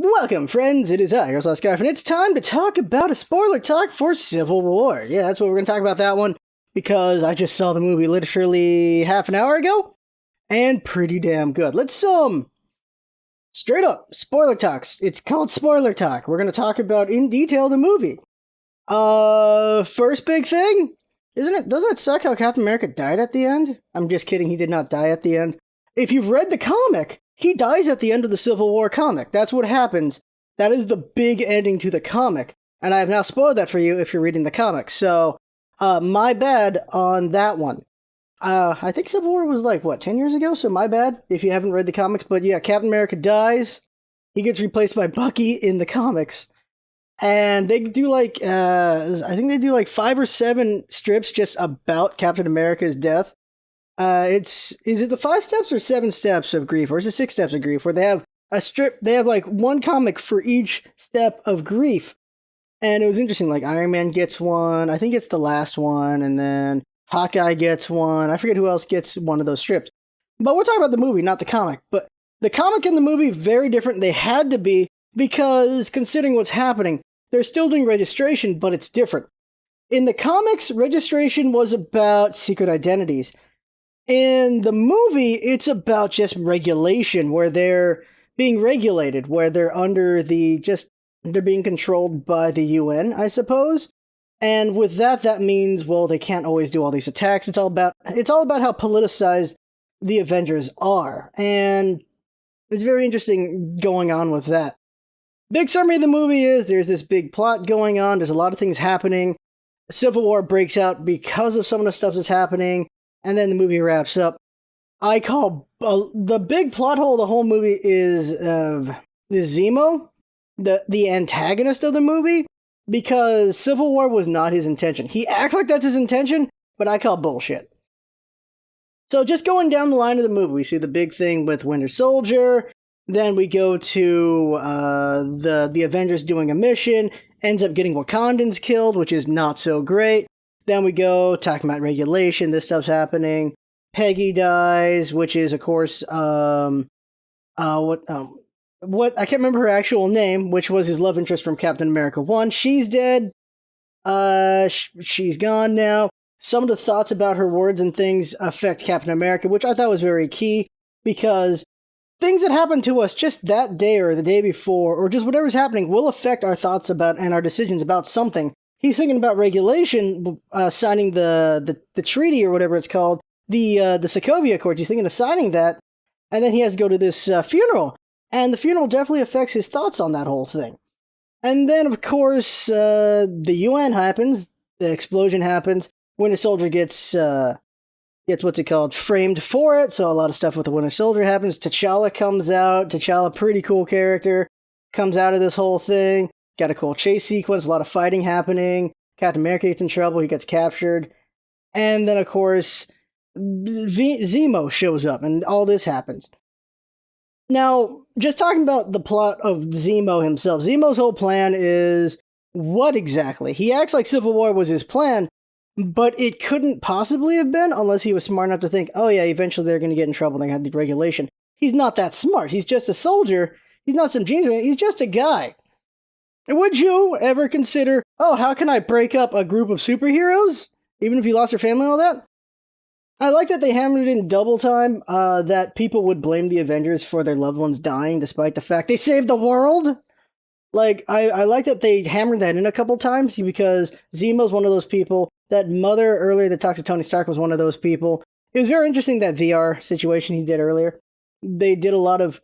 Welcome, friends. It is I, your LostScarf, and it's time to talk about a spoiler talk for Civil War. Yeah, that's what we're going to talk about that one, because I just saw the movie literally half an hour ago, and pretty damn good. Let's, straight up, spoiler talks. It's called Spoiler Talk. We're going to talk about, in detail, the movie. First big thing, doesn't it suck how Captain America died at the end? I'm just kidding, he did not die at the end. If you've read the comic, he dies at the end of the Civil War comic. That's what happens. That is the big ending to the comic. And I have now spoiled that for you if you're reading the comic. So, my bad on that one. I think Civil War was 10 years ago? So my bad if you haven't read the comics. But yeah, Captain America dies. He gets replaced by Bucky in the comics. And they do I think they do 5 or 7 strips just about Captain America's death. Is it the 5 steps or 7 steps of grief, or is it 6 steps of grief, where they have a strip, they have one comic for each step of grief. And it was interesting, Iron Man gets one, I think it's the last one, and then Hawkeye gets one, I forget who else gets one of those strips. But we're talking about the movie, not the comic. But the comic and the movie, very different. They had to be, because considering what's happening, they're still doing registration, but it's different. In the comics, registration was about secret identities. In the movie, it's about just regulation, where they're being regulated, where they're under they're being controlled by the UN, I suppose. And with that means, well, they can't always do all these attacks. It's all about how politicized the Avengers are. And it's very interesting going on with that. Big summary of the movie is there's this big plot going on. There's a lot of things happening. Civil War breaks out because of some of the stuff that's happening. And then the movie wraps up. I call the big plot hole of the whole movie is Zemo, the antagonist of the movie, because Civil War was not his intention. He acts like that's his intention, but I call bullshit. So just going down the line of the movie, we see the big thing with Winter Soldier. Then we go to the Avengers doing a mission. Ends up getting Wakandans killed, which is not so great. Then we go talking about regulation. This stuff's happening. Peggy dies, which is, of course, what I can't remember her actual name, which was his love interest from Captain America 1. She's dead. She's gone now. Some of the thoughts about her words and things affect Captain America, which I thought was very key, because things that happen to us just that day or the day before, or just whatever's happening, will affect our thoughts about and our decisions about something. He's thinking about regulation, signing the treaty or whatever it's called, the Sokovia Accords. He's thinking of signing that, and then he has to go to this funeral, and the funeral definitely affects his thoughts on that whole thing. And then, of course, the UN happens, the explosion happens, Winter Soldier gets what's it called, framed for it, so a lot of stuff with the Winter Soldier happens. T'Challa comes out. T'Challa, pretty cool character, comes out of this whole thing. Got a cool chase sequence, a lot of fighting happening. Captain America gets in trouble, he gets captured. And then, of course, Zemo shows up, and all this happens. Now, just talking about the plot of Zemo himself, Zemo's whole plan is what exactly? He acts like Civil War was his plan, but it couldn't possibly have been unless he was smart enough to think, oh yeah, eventually they're going to get in trouble, they're going to have deregulation. He's not that smart. He's just a soldier. He's not some genius. He's just a guy. Would you ever consider, oh, how can I break up a group of superheroes? Even if you lost your family and all that? I like that they hammered it in double time, that people would blame the Avengers for their loved ones dying, despite the fact they saved the world. I like that they hammered that in a couple times, because Zemo's one of those people. That mother earlier that talks to Tony Stark was one of those people. It was very interesting, that VR situation he did earlier. They did a lot of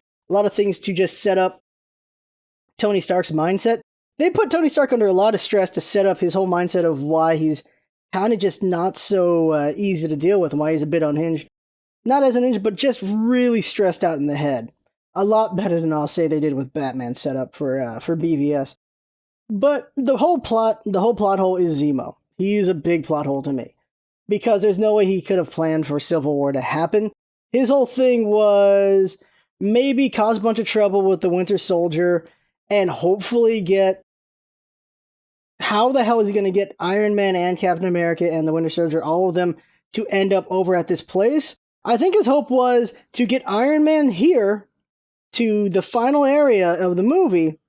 things to just set up Tony Stark's mindset. They put Tony Stark under a lot of stress to set up his whole mindset of why he's kind of just not so easy to deal with, and why he's a bit unhinged. Not as unhinged, but just really stressed out in the head. A lot better than I'll say they did with Batman set up for BVS. But the whole plot hole is Zemo. He's a big plot hole to me, because there's no way he could have planned for Civil War to happen. His whole thing was maybe cause a bunch of trouble with the Winter Soldier, and hopefully get... How the hell is he going to get Iron Man and Captain America and the Winter Soldier, all of them, to end up over at this place? I think his hope was to get Iron Man here to the final area of the movie.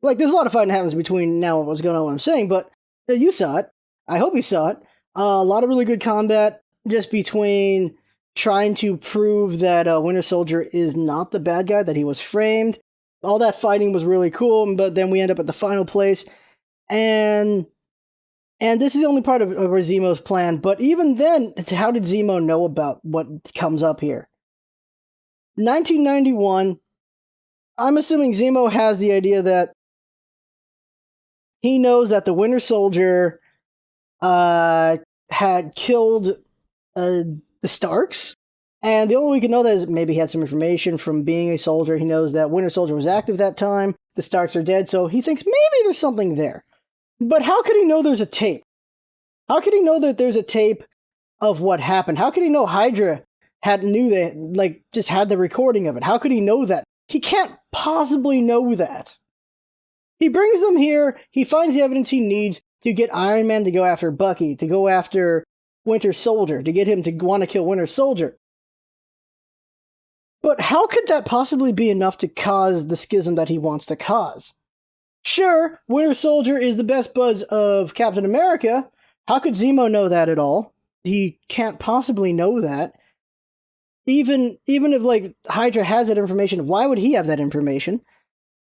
Like, there's a lot of fighting happens between now and what's going on, what I'm saying, but you saw it. I hope you saw it. A lot of really good combat just between trying to prove that Winter Soldier is not the bad guy, that he was framed. All that fighting was really cool, but then we end up at the final place. And this is the only part of Zemo's plan, but even then, how did Zemo know about what comes up here? 1991, I'm assuming Zemo has the idea that he knows that the Winter Soldier had killed the Starks, and the only way we can know that is maybe he had some information from being a soldier. He knows that Winter Soldier was active that time, the Starks are dead, so he thinks maybe there's something there. But how could he know there's a tape? How could he know that there's a tape of what happened? How could he know Hydra knew that, like, just had the recording of it? How could he know that? He can't possibly know that. He brings them here, he finds the evidence he needs to get Iron Man to go after Bucky, to go after Winter Soldier, to get him to want to kill Winter Soldier. But how could that possibly be enough to cause the schism that he wants to cause? Sure, Winter Soldier is the best buds of Captain America. How could Zemo know that at all? He can't possibly know that. Even if, like, Hydra has that information, why would he have that information?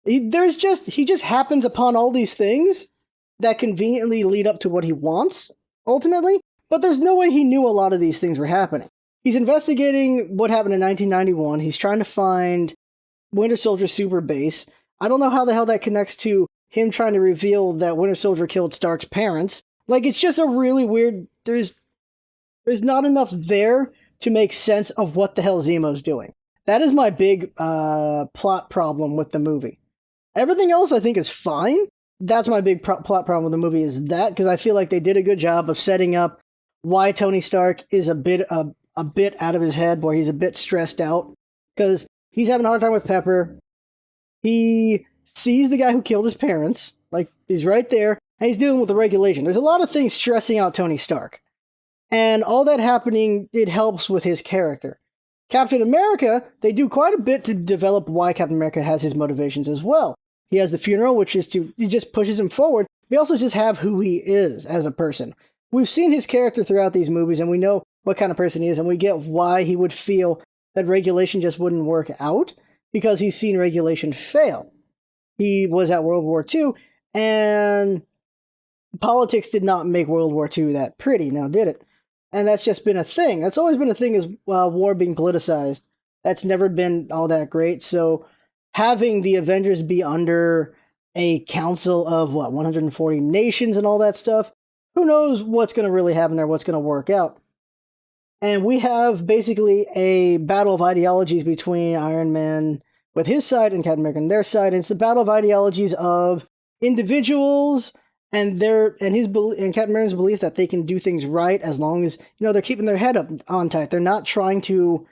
He just happens upon all these things that conveniently lead up to what he wants, ultimately, but there's no way he knew a lot of these things were happening. He's investigating what happened in 1991. He's trying to find Winter Soldier's super base. I don't know how the hell that connects to him trying to reveal that Winter Soldier killed Stark's parents. Like, it's just a really weird... There's not enough there to make sense of what the hell Zemo's doing. That is my big plot problem with the movie. Everything else I think is fine. That's my big plot problem with the movie, is that, because I feel like they did a good job of setting up why Tony Stark is a bit out of his head, where he's a bit stressed out, because he's having a hard time with Pepper. He sees the guy who killed his parents, like, he's right there, and he's dealing with the regulation. There's a lot of things stressing out Tony Stark. And all that happening, it helps with his character. Captain America, they do quite a bit to develop why Captain America has his motivations as well. He has the funeral, which is he just pushes him forward. We also just have who he is as a person. We've seen his character throughout these movies, and we know what kind of person he is, and we get why he would feel that regulation just wouldn't work out, because he's seen regulation fail. He was at World War II, and politics did not make World War II that pretty, now did it? And that's just been a thing. That's always been a thing, is war being politicized. That's never been all that great, so having the Avengers be under a council of, 140 nations and all that stuff, who knows what's going to really happen there, what's going to work out. And we have basically a battle of ideologies between Iron Man with his side and Captain America on their side. And it's the battle of ideologies of individuals and Captain America's belief that they can do things right as long as, they're keeping their head up on tight. They're not trying to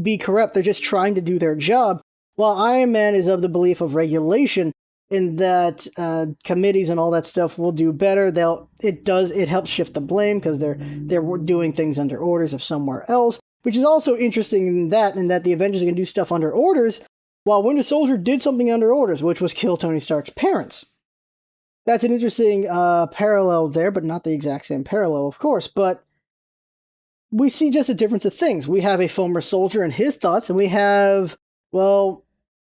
be corrupt. They're just trying to do their job. While Iron Man is of the belief of regulation, in that committees and all that stuff will do better. It helps shift the blame, because they're doing things under orders of somewhere else, which is also interesting in that the Avengers can do stuff under orders, while Winter Soldier did something under orders, which was kill Tony Stark's parents. That's an interesting parallel there, but not the exact same parallel, of course. But we see just a difference of things. We have a former soldier and his thoughts, and we have,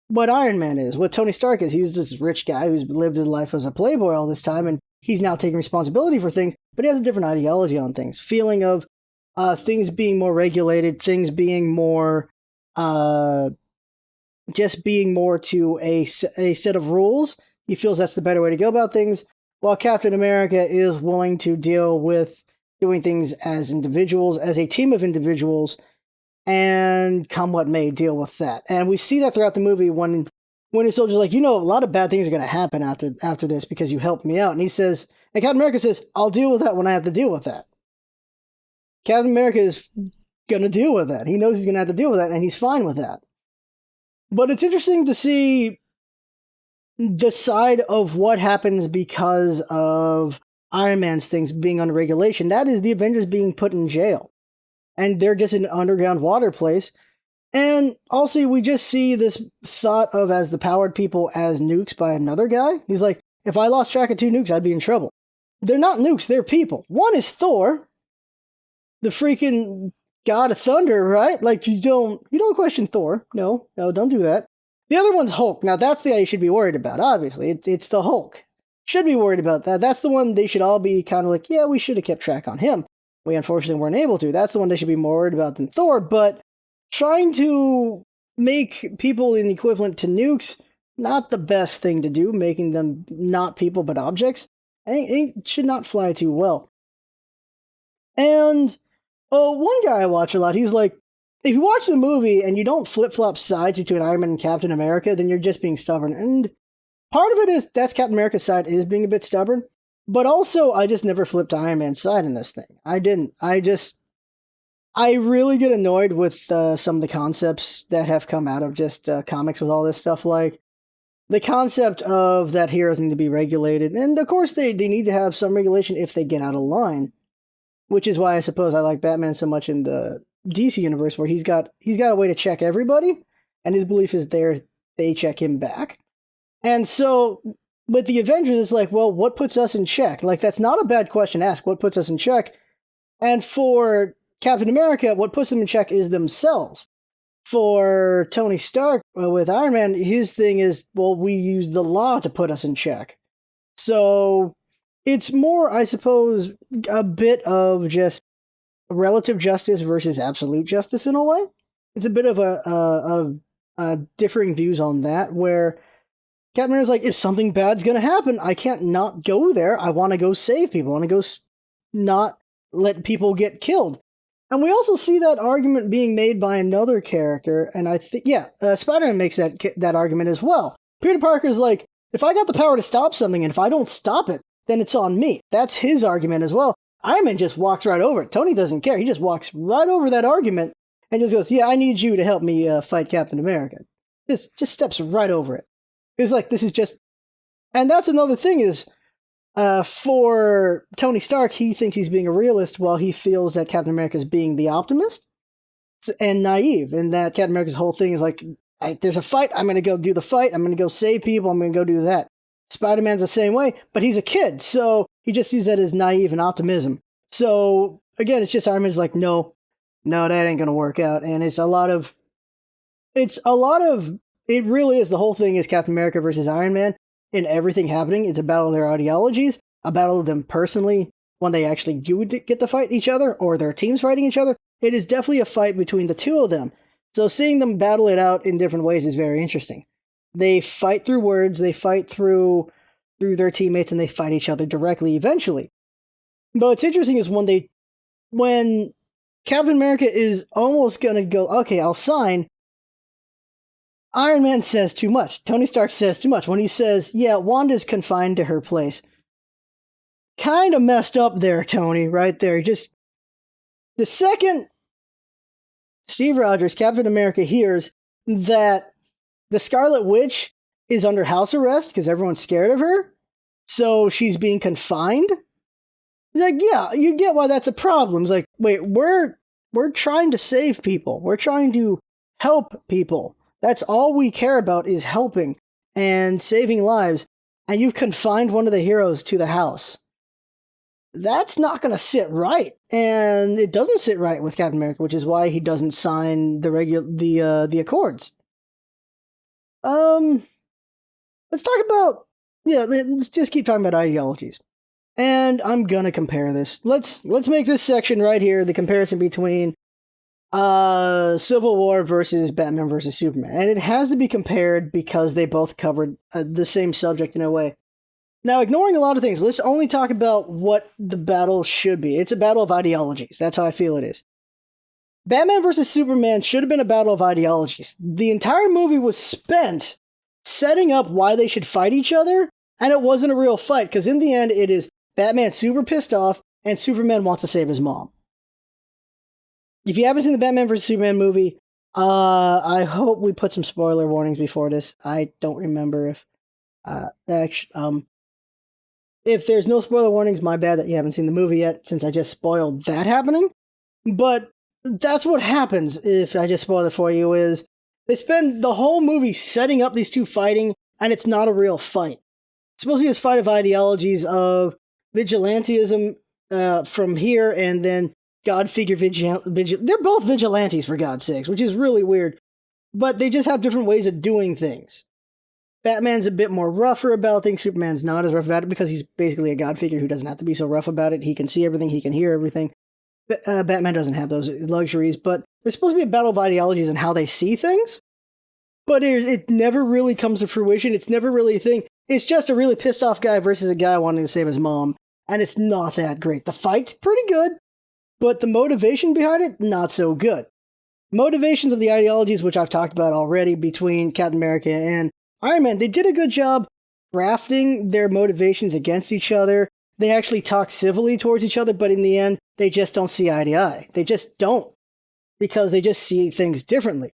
what Iron Man is, what Tony Stark is. He's this rich guy who's lived his life as a playboy all this time, and he's now taking responsibility for things, but he has a different ideology on things. Feeling of things being more regulated, things being more, just being more to a set of rules. He feels that's the better way to go about things, while Captain America is willing to deal with doing things as individuals, as a team of individuals, and come what may, deal with that. And we see that throughout the movie when Winter Soldier's like, a lot of bad things are going to happen after this because you helped me out. And Captain America says, I'll deal with that when I have to deal with that. Captain America is going to deal with that. He knows he's going to have to deal with that, and he's fine with that. But it's interesting to see the side of what happens because of Iron Man's things being under regulation. That is the Avengers being put in jail. And they're just an underground water place. And also, we just see this thought of as the powered people as nukes by another guy. He's like, if I lost track of two nukes, I'd be in trouble. They're not nukes, they're people. One is Thor, the freaking god of thunder, right? Like, you don't question Thor. No, don't do that. The other one's Hulk. Now, that's the guy you should be worried about, obviously. It's the Hulk. Should be worried about that. That's the one they should all be kind of like, yeah, we should have kept track on him. We unfortunately weren't able to. That's the one they should be more worried about than Thor, but trying to make people in equivalent to nukes, not the best thing to do, making them not people but objects. It should not fly too well. And one guy I watch a lot, he's like, if you watch the movie and you don't flip-flop sides between Iron Man and Captain America, then you're just being stubborn. And part of it is that's Captain America's side is being a bit stubborn, but also I just never flipped Iron Man's side in this thing. I didn't. I really get annoyed with some of the concepts that have come out of just comics with all this stuff, like the concept of that heroes need to be regulated. And of course they need to have some regulation if they get out of line, which is why I suppose I like Batman so much in the DC universe, where he's got a way to check everybody, and his belief is they check him back. And so with the Avengers, it's like, well, what puts us in check? Like, that's not a bad question to ask. What puts us in check? And for Captain America, what puts them in check is themselves. For Tony Stark, with Iron Man, his thing is, well, we use the law to put us in check. So it's more, I suppose, a bit of just relative justice versus absolute justice in a way. It's a bit of a differing views on that, where Captain America's like, if something bad's gonna happen, I can't not go there. I want to go save people. I want to go not let people get killed. And we also see that argument being made by another character, and I think, Spider-Man makes that argument as well. Peter Parker's like, if I got the power to stop something, and if I don't stop it, then it's on me. That's his argument as well. Iron Man just walks right over it. Tony doesn't care. He just walks right over that argument and just goes, yeah, I need you to help me fight Captain America. Just steps right over it. It's like, this is just... And that's another thing is, for Tony Stark, he thinks he's being a realist while he feels that Captain America is being the optimist and naive, and that Captain America's whole thing is like, there's a fight, I'm going to go do the fight, I'm going to go save people, I'm going to go do that. Spider-Man's the same way, but he's a kid, so he just sees that as naive and optimism. So, again, it's just Iron Man's like, no, that ain't going to work out, and it really is, the whole thing is Captain America versus Iron Man. In everything happening, it's a battle of their ideologies, a battle of them personally, when they actually do get to fight each other, or their teams fighting each other. It is definitely a fight between the two of them. So seeing them battle it out in different ways is very interesting. They fight through words, they fight through their teammates, and they fight each other directly eventually. But what's interesting is when Captain America is almost going to go, okay, I'll sign, Iron Man says too much. Tony Stark says too much. When he says, yeah, Wanda's confined to her place. Kind of messed up there, Tony, right there. Just the second Steve Rogers, Captain America, hears that the Scarlet Witch is under house arrest because everyone's scared of her, so she's being confined. He's like, yeah, you get why that's a problem. It's like, wait, we're trying to save people. We're trying to help people. That's all we care about is helping and saving lives, and you've confined one of the heroes to the house. That's not going to sit right, and it doesn't sit right with Captain America, which is why he doesn't sign the Accords. Let's talk about, let's just keep talking about ideologies. And I'm gonna compare this. Let's make this section right here the comparison between Civil War versus Batman versus Superman. And it has to be compared because they both covered the same subject in a way. Now, ignoring a lot of things, let's only talk about what the battle should be. It's a battle of ideologies. That's how I feel it is. Batman vs. Superman should have been a battle of ideologies. The entire movie was spent setting up why they should fight each other, and it wasn't a real fight, because in the end, it is Batman super pissed off, and Superman wants to save his mom. If you haven't seen the Batman vs. Superman movie, I hope we put some spoiler warnings before this. I don't remember if there's no spoiler warnings, my bad that you haven't seen the movie yet, since I just spoiled that happening. But That's what happens, if I just spoil it for you, is they spend the whole movie setting up these two fighting, and it's not a real fight. It's supposed to be this fight of ideologies of vigilantism from here, and then God figure they're both vigilantes, for God's sakes, which is really weird. But they just have different ways of doing things. Batman's a bit more rougher about things. Superman's not as rough about it because he's basically a God figure who doesn't have to be so rough about it. He can see everything, he can hear everything. Batman doesn't have those luxuries, but there's supposed to be a battle of ideologies and how they see things. But it never really comes to fruition. It's never really a thing. It's just a really pissed off guy versus a guy wanting to save his mom. And it's not that great. The fight's pretty good, but the motivation behind it, not so good. Motivations of the ideologies, which I've talked about already, between Captain America and Iron Man, they did a good job crafting their motivations against each other. They actually talk civilly towards each other, but in the end, they just don't see eye to eye. They just don't, because they just see things differently.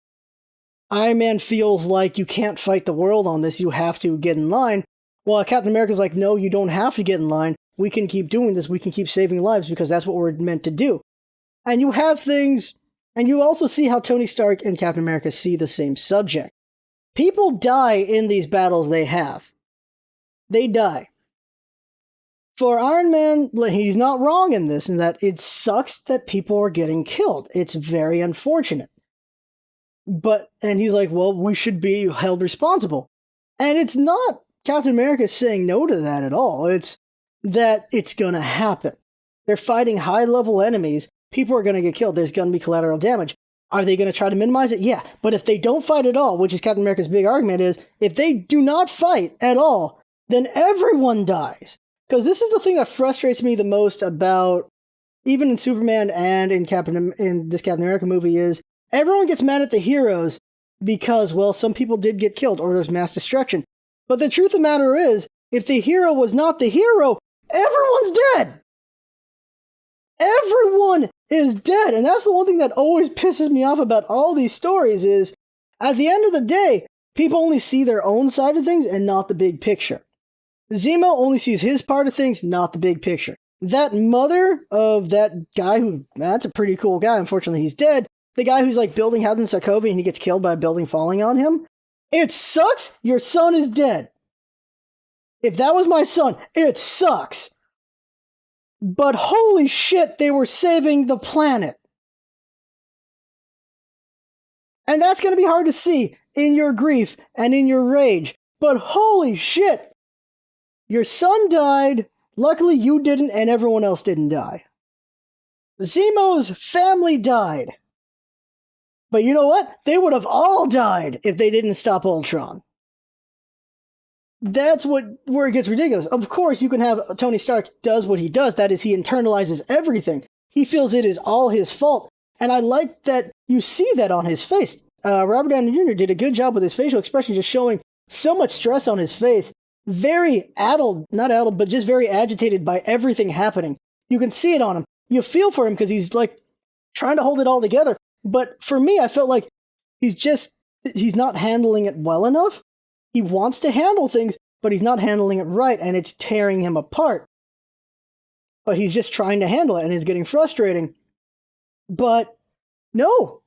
Iron Man feels like you can't fight the world on this, you have to get in line. While Captain America's like, no, you don't have to get in line. We can keep doing this. We can keep saving lives because that's what we're meant to do. And you have things, and you also see how Tony Stark and Captain America see the same subject. People die in these battles they have. They die. For Iron Man, he's not wrong in this, in that it sucks that people are getting killed. It's very unfortunate. And he's like, well, we should be held responsible. And it's not Captain America saying no to that at all. It's that it's gonna happen. They're fighting high-level enemies. People are gonna get killed. There's gonna be collateral damage. Are they going to try to minimize it? Yeah. But if they don't fight at all, which is Captain America's big argument, is if they do not fight at all, then everyone dies. Because this is the thing that frustrates me the most about, even in Superman and in this Captain America movie, is everyone gets mad at the heroes because, well, some people did get killed or there's mass destruction. But the truth of the matter is, if the hero was not the hero, everyone's dead. Everyone is dead. And that's the one thing that always pisses me off about all these stories is, at the end of the day, people only see their own side of things and not the big picture. Zemo only sees his part of things, not the big picture. That mother of that guy that's a pretty cool guy, unfortunately he's dead, the guy who's like building houses in Sokovia and he gets killed by a building falling on him, it sucks, your son is dead. If that was my son, it sucks. But holy shit, they were saving the planet. And that's going to be hard to see in your grief and in your rage. But holy shit, your son died. Luckily, you didn't, and everyone else didn't die. Zemo's family died. But you know what? They would have all died if they didn't stop Ultron. That's where it gets ridiculous. Of course, you can have Tony Stark does what he does. That is, he internalizes everything. He feels it is all his fault. And I like that you see that on his face. Robert Downey Jr. did a good job with his facial expression, just showing so much stress on his face. Very not addled, but just very agitated by everything happening. You can see it on him. You feel for him because he's like trying to hold it all together. But for me, I felt like he's not handling it well enough. He wants to handle things, but he's not handling it right, and it's tearing him apart. But he's just trying to handle it, and it's getting frustrating. But no,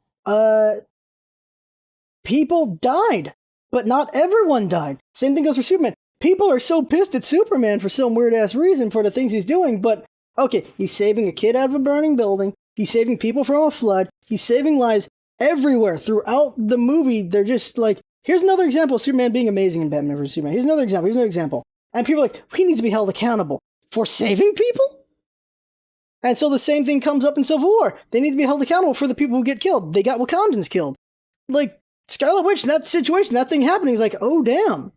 people died, but not everyone died. Same thing goes for Superman. People are so pissed at Superman for some weird-ass reason for the things he's doing, but okay, he's saving a kid out of a burning building, he's saving people from a flood, he's saving lives everywhere throughout the movie. They're just like, here's another example of Superman being amazing in Batman vs. Superman. Here's another example. And people are like, he needs to be held accountable for saving people? And so the same thing comes up in Civil War. They need to be held accountable for the people who get killed. They got Wakandans killed. Like, Scarlet Witch, in that situation, that thing happening is like, oh, damn.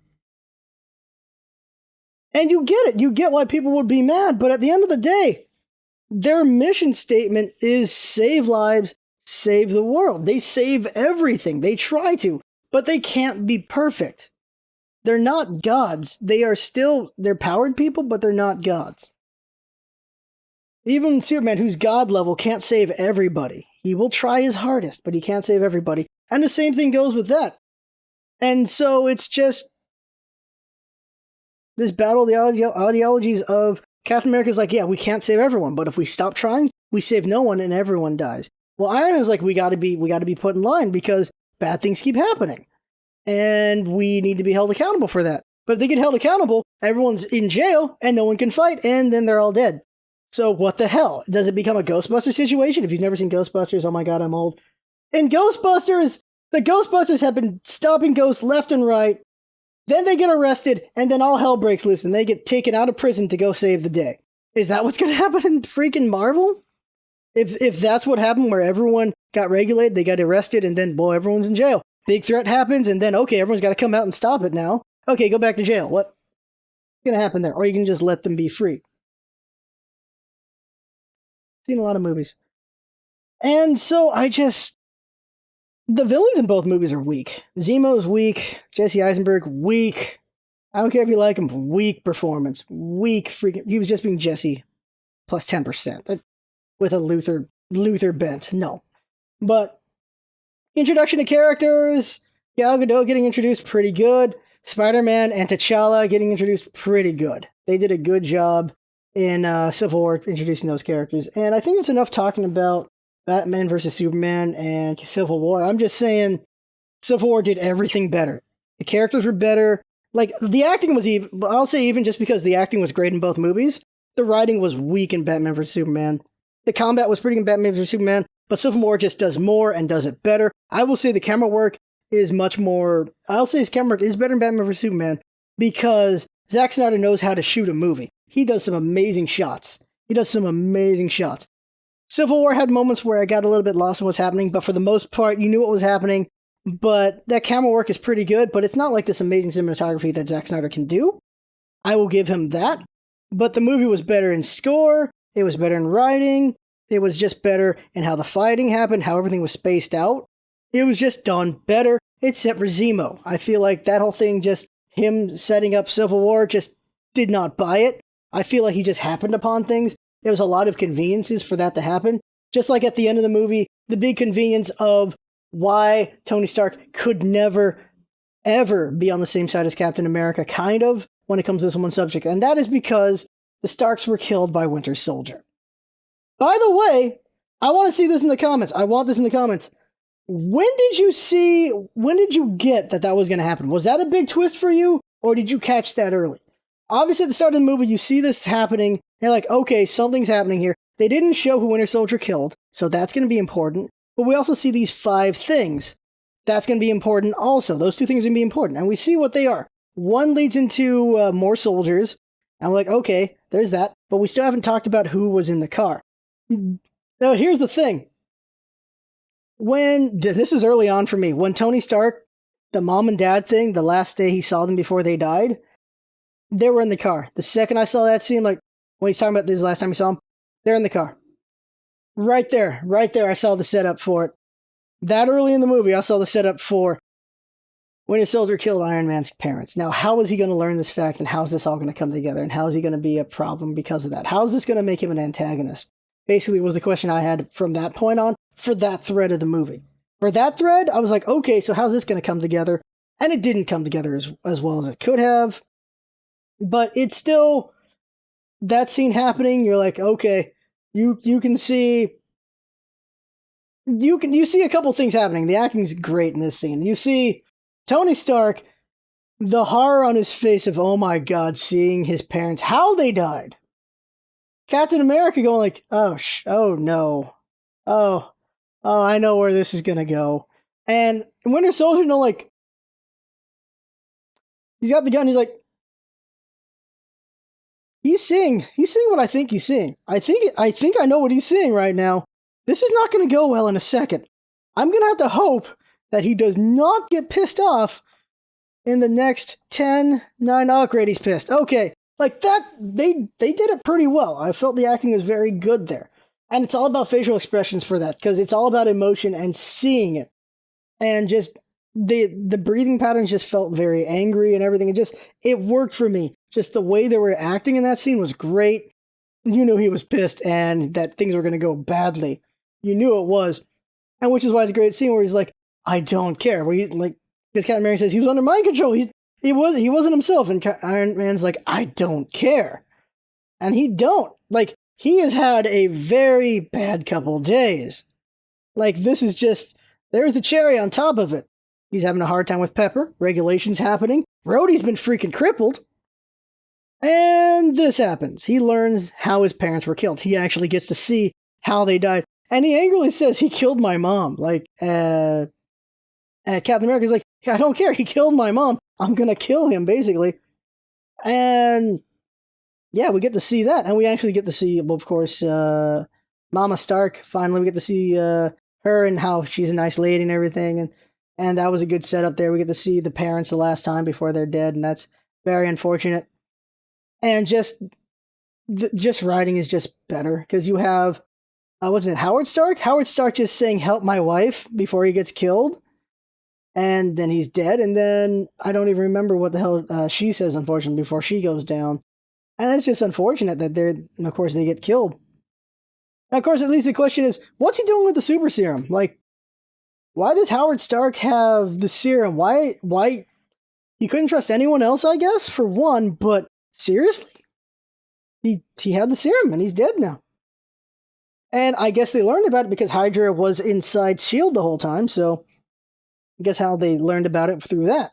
And you get it. You get why people would be mad. But at the end of the day, their mission statement is save lives, save the world. They save everything. They try to. But they can't be perfect. They're not gods. They're powered people, but they're not gods. Even Superman, who's god level, can't save everybody. He will try his hardest, but he can't save everybody. And the same thing goes with that. And so it's just this battle of the ideologies of Captain America's like, yeah, we can't save everyone, but if we stop trying, we save no one and everyone dies. Well, Iron Man's like, we got to be put in line because bad things keep happening, and we need to be held accountable for that. But if they get held accountable, everyone's in jail and no one can fight, and then they're all dead. So what the hell? Does it become a Ghostbusters situation? If you've never seen Ghostbusters, oh my god, I'm old. In Ghostbusters, the Ghostbusters have been stopping ghosts left and right. Then they get arrested, and then all hell breaks loose, and they get taken out of prison to go save the day. Is that what's going to happen in freaking Marvel? If that's what happened, where everyone got regulated, they got arrested, and then, boy, everyone's in jail. Big threat happens, and then, okay, everyone's got to come out and stop it now. Okay, go back to jail. What's going to happen there? Or you can just let them be free. Seen a lot of movies. And so the villains in both movies are weak. Zemo's weak. Jesse Eisenberg, weak. I don't care if you like him, weak performance. Weak freaking... He was just being Jesse plus 10%. With a Luther bent. No. But introduction to characters, Gal Gadot getting introduced pretty good. Spider-Man and T'Challa getting introduced pretty good. They did a good job in Civil War introducing those characters. And I think it's enough talking about Batman versus Superman and Civil War. I'm just saying Civil War did everything better. The characters were better. Like, the acting was even... I'll say even just because the acting was great in both movies, the writing was weak in Batman vs. Superman. The combat was pretty good in Batman vs. Superman, but Civil War just does more and does it better. I will say the camera work is much more... I'll say his camera work is better in Batman vs. Superman because Zack Snyder knows how to shoot a movie. He does some amazing shots. Civil War had moments where I got a little bit lost in what's happening, but for the most part, you knew what was happening. But that camera work is pretty good, but it's not like this amazing cinematography that Zack Snyder can do. I will give him that. But the movie was better in score. It was better in writing. It was just better in how the fighting happened, how everything was spaced out. It was just done better, except for Zemo. I feel like that whole thing, just him setting up Civil War, just did not buy it. I feel like he just happened upon things. There was a lot of conveniences for that to happen. Just like at the end of the movie, the big convenience of why Tony Stark could never, ever be on the same side as Captain America, kind of, when it comes to this one subject. And that is because the Starks were killed by Winter Soldier. By the way, I want to see this in the comments. I want this in the comments. When did you get that was going to happen? Was that a big twist for you, or did you catch that early? Obviously, at the start of the movie, you see this happening. You're like, okay, something's happening here. They didn't show who Winter Soldier killed, so that's going to be important. But we also see these 5 things. That's going to be important also. Those 2 things are going to be important. And we see what they are. One leads into more soldiers. And I'm like, okay, there's that. But we still haven't talked about who was in the car. Now, here's the thing. This is early on for me. When Tony Stark, the mom and dad thing, the last day he saw them before they died, they were in the car. The second I saw that scene, like, when he's talking about this last time he saw them, they're in the car. Right there, I saw the setup for it. That early in the movie, I saw the setup for Winter Soldier killed Iron Man's parents. Now, how is he going to learn this fact, and how is this all going to come together, and how is he going to be a problem because of that? How is this going to make him an antagonist? Basically was the question I had from that point on for that thread of the movie. For that thread, I was like, okay, so how's this going to come together? And it didn't come together as well as it could have. But it's still, that scene happening, you're like, okay, you can see, you see a couple things happening. The acting's great in this scene. You see Tony Stark, the horror on his face of, oh my god, seeing his parents, how they died. Captain America going like, oh no. Oh, I know where this is gonna go. And Winter Soldier, like, he's got the gun, he's like, he's seeing what I think he's seeing. I think I know what he's seeing right now. This is not gonna go well in a second. I'm gonna have to hope that he does not get pissed off in the next 10, 9, oh great, he's pissed. Okay. Like that, they did it pretty well. I felt the acting was very good there. And it's all about facial expressions for that, because it's all about emotion and seeing it. And just, the breathing patterns just felt very angry and everything. It worked for me. Just the way they were acting in that scene was great. You knew he was pissed and that things were going to go badly. You knew it was. And which is why it's a great scene where he's like, I don't care. Where he's like, because Captain America says he was under mind control. He wasn't himself, and Iron Man's like, I don't care. And he don't. Like, he has had a very bad couple days. Like, this is just, there's the cherry on top of it. He's having a hard time with Pepper. Regulations happening. Rhodey's been freaking crippled. And this happens. He learns how his parents were killed. He actually gets to see how they died. And he angrily says, he killed my mom. Like, Captain America's like, I don't care. He killed my mom. I'm going to kill him, basically. And yeah, we get to see that. And we actually get to see, well, of course, Mama Stark. Finally, we get to see her and how she's a nice lady and everything. And that was a good setup there. We get to see the parents the last time before they're dead. And that's very unfortunate. And just writing is just better. Because you have, what's it, Howard Stark? Howard Stark just saying, help my wife before he gets killed. And then he's dead. And then I don't even remember what the hell she says, unfortunately, before she goes down. And it's just unfortunate that of course, they get killed. And of course, at least the question is, what's he doing with the super serum? Like, why does Howard Stark have the serum? Why? He couldn't trust anyone else, I guess, for one, but seriously? He had the serum, and he's dead now. And I guess they learned about it because Hydra was inside S.H.I.E.L.D. the whole time, so I guess how they learned about it through that.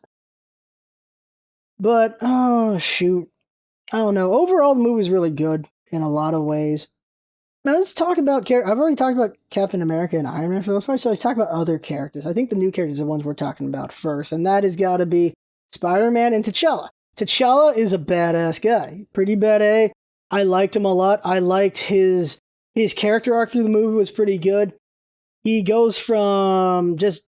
But, oh, shoot. I don't know. Overall, the movie's really good in a lot of ways. Now, let's talk about I've already talked about Captain America and Iron Man for those parts, so let's talk about other characters. I think the new characters are the ones we're talking about first, and that has got to be Spider-Man and T'Challa. T'Challa is a badass guy. Pretty badass. I liked him a lot. I liked his character arc through the movie was pretty good. He goes from just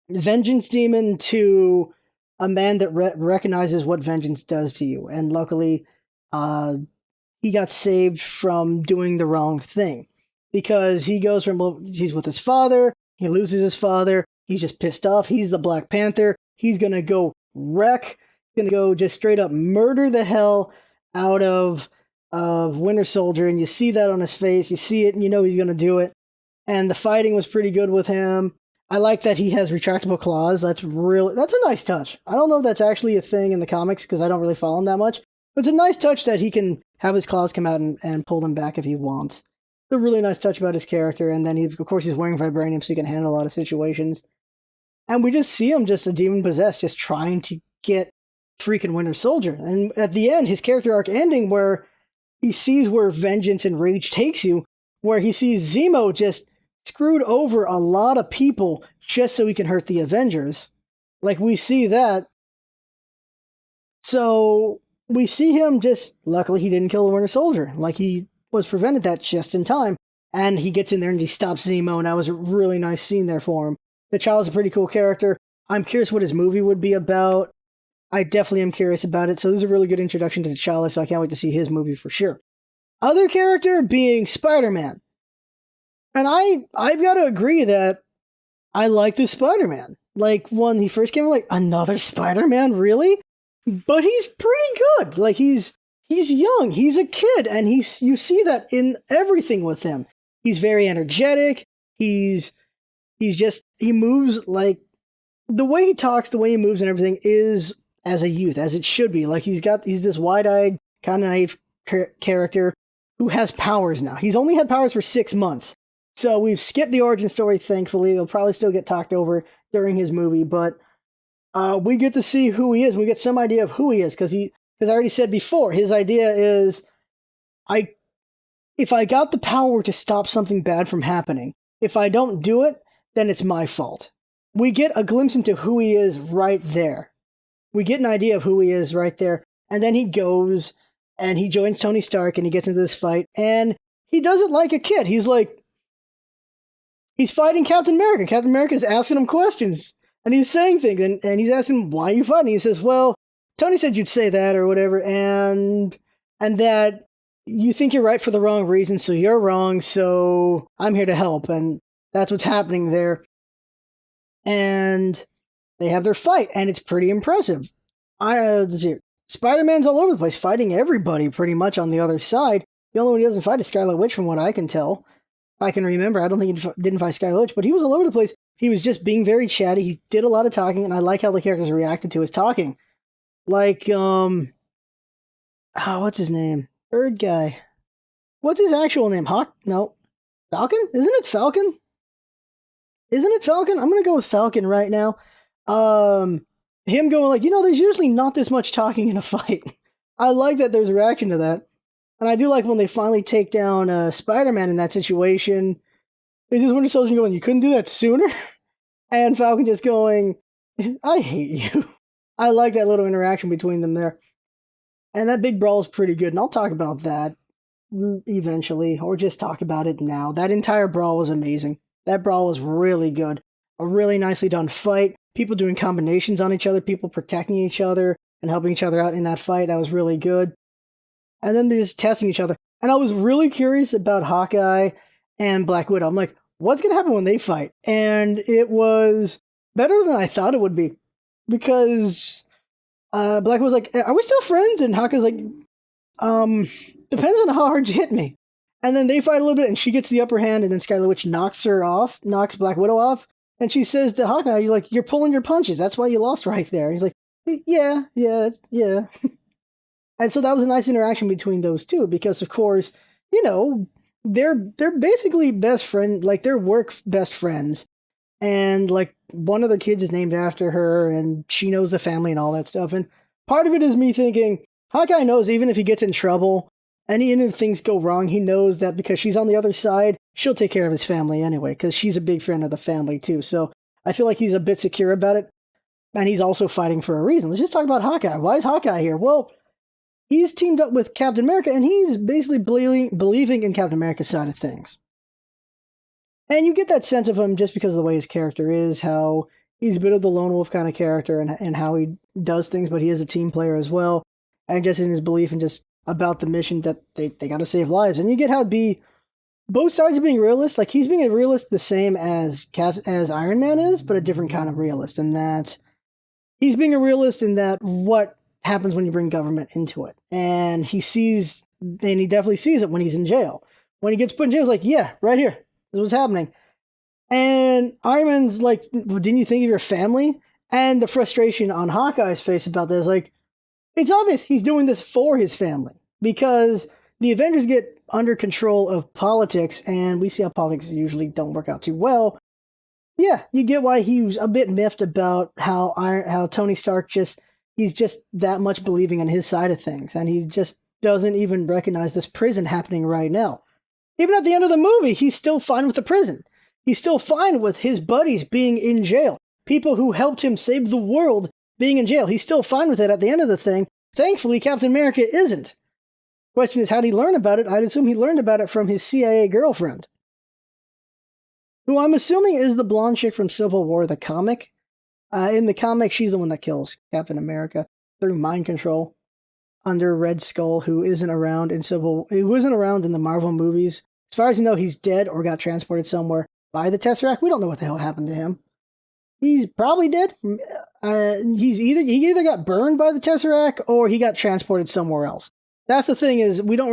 vengeance demon to a man that recognizes what vengeance does to you. And luckily, he got saved from doing the wrong thing. Because he goes from, well, he's with his father, he loses his father, he's just pissed off, he's the Black Panther, he's gonna go wreck, gonna go just straight up murder the hell out of Winter Soldier, and you see that on his face, you see it, and you know he's gonna do it. And the fighting was pretty good with him. I like that he has retractable claws. That's a nice touch. I don't know if that's actually a thing in the comics because I don't really follow him that much. But it's a nice touch that he can have his claws come out and pull them back if he wants. It's a really nice touch about his character. And then, of course, he's wearing vibranium so he can handle a lot of situations. And we just see him just a demon possessed, just trying to get freaking Winter Soldier. And at the end, his character arc ending where he sees where vengeance and rage takes you, where he sees Zemo just screwed over a lot of people just so he can hurt the Avengers. Like, we see that. So we see him just, luckily he didn't kill the Winter Soldier. Like, he was prevented that just in time. And he gets in there and he stops Zemo, and that was a really nice scene there for him. T'Challa's a pretty cool character. I'm curious what his movie would be about. I definitely am curious about it. So this is a really good introduction to T'Challa, so I can't wait to see his movie for sure. Other character being Spider-Man. And I've got to agree that I like this Spider-Man. Like, when he first came out, like, another Spider-Man, really? But he's pretty good. Like, he's young, he's a kid, and you see that in everything with him. He's very energetic, he moves like, the way he talks, the way he moves and everything is as a youth, as it should be. Like, he's this wide-eyed, kind of naive character who has powers now. He's only had powers for 6 months. So we've skipped the origin story, thankfully. It'll probably still get talked over during his movie, but we get to see who he is. We get some idea of who he is, because I already said before, his idea is, if I got the power to stop something bad from happening, if I don't do it, then it's my fault. We get a glimpse into who he is right there. We get an idea of who he is right there, and then he goes, and he joins Tony Stark, and he gets into this fight, and he does it like a kid. He's fighting Captain America. Captain America is asking him questions, and he's saying things, and he's asking him, why are you fighting? He says, well, Tony said you'd say that, or whatever, and that you think you're right for the wrong reason, so you're wrong, so I'm here to help, and that's what's happening there. And they have their fight, and it's pretty impressive. Spider-Man's all over the place, fighting everybody pretty much on the other side. The only one he doesn't fight is Scarlet Witch, from what I can tell. I can remember, I don't think he didn't fight Scarlet Witch, but he was all over the place. He was just being very chatty. He did a lot of talking, and I like how the characters reacted to his talking. Like, what's his name? Bird guy. What's his actual name? Hawk? No. Falcon? Isn't it Falcon? Isn't it Falcon? I'm gonna go with Falcon right now. Um, him going like, there's usually not this much talking in a fight. I like that there's a reaction to that. And I do like when they finally take down Spider-Man in that situation. It's just Winter Soldier going, you couldn't do that sooner? And Falcon just going, I hate you. I like that little interaction between them there. And that big brawl is pretty good, and I'll talk about that eventually, or just talk about it now. That entire brawl was amazing. That brawl was really good. A really nicely done fight. People doing combinations on each other, people protecting each other and helping each other out in that fight. That was really good. And then they're just testing each other. And I was really curious about Hawkeye and Black Widow. I'm like, what's going to happen when they fight? And it was better than I thought it would be. Because Black was like, are we still friends? And Hawkeye's like, depends on how hard you hit me. And then they fight a little bit, and she gets the upper hand, and then Scarlet Witch knocks Black Widow off. And she says to Hawkeye, you're pulling your punches. That's why you lost right there. And he's like, yeah. And so that was a nice interaction between those two, because of course, they're basically best friend, like they're work best friends. And like one of the kids is named after her, and she knows the family and all that stuff. And part of it is me thinking, Hawkeye knows even if he gets in trouble, and even if things go wrong, he knows that because she's on the other side, she'll take care of his family anyway, because she's a big friend of the family too. So I feel like he's a bit secure about it. And he's also fighting for a reason. Let's just talk about Hawkeye. Why is Hawkeye here? Well, he's teamed up with Captain America, and he's basically believing in Captain America's side of things. And you get that sense of him just because of the way his character is, how he's a bit of the lone wolf kind of character, and how he does things, but he is a team player as well. And just in his belief and just about the mission that they got to save lives. And you get how it'd be both sides are being realist. Like, he's being a realist the same as Iron Man is, but a different kind of realist. And that he's being a realist in that what happens when you bring government into it. And he definitely sees it when he's in jail. When he gets put in jail, he's like, yeah, right here. This is what's happening. And Iron Man's like, well, didn't you think of your family? And the frustration on Hawkeye's face about this, like, it's obvious he's doing this for his family. Because the Avengers get under control of politics, and we see how politics usually don't work out too well. Yeah, you get why he was a bit miffed about how Tony Stark he's just that much believing in his side of things, and he just doesn't even recognize this prison happening right now. Even at the end of the movie, he's still fine with the prison. He's still fine with his buddies being in jail. People who helped him save the world being in jail. He's still fine with it at the end of the thing. Thankfully, Captain America isn't. Question is, how did he learn about it? I'd assume he learned about it from his CIA girlfriend, who I'm assuming is the blonde chick from Civil War, the comic. In the comic, she's the one that kills Captain America through mind control under Red Skull, who isn't around in the Marvel movies. As far as you know, he's dead or got transported somewhere by the Tesseract. We don't know what the hell happened to him. He's probably dead. He either got burned by the Tesseract or he got transported somewhere else. That's the thing is, I don't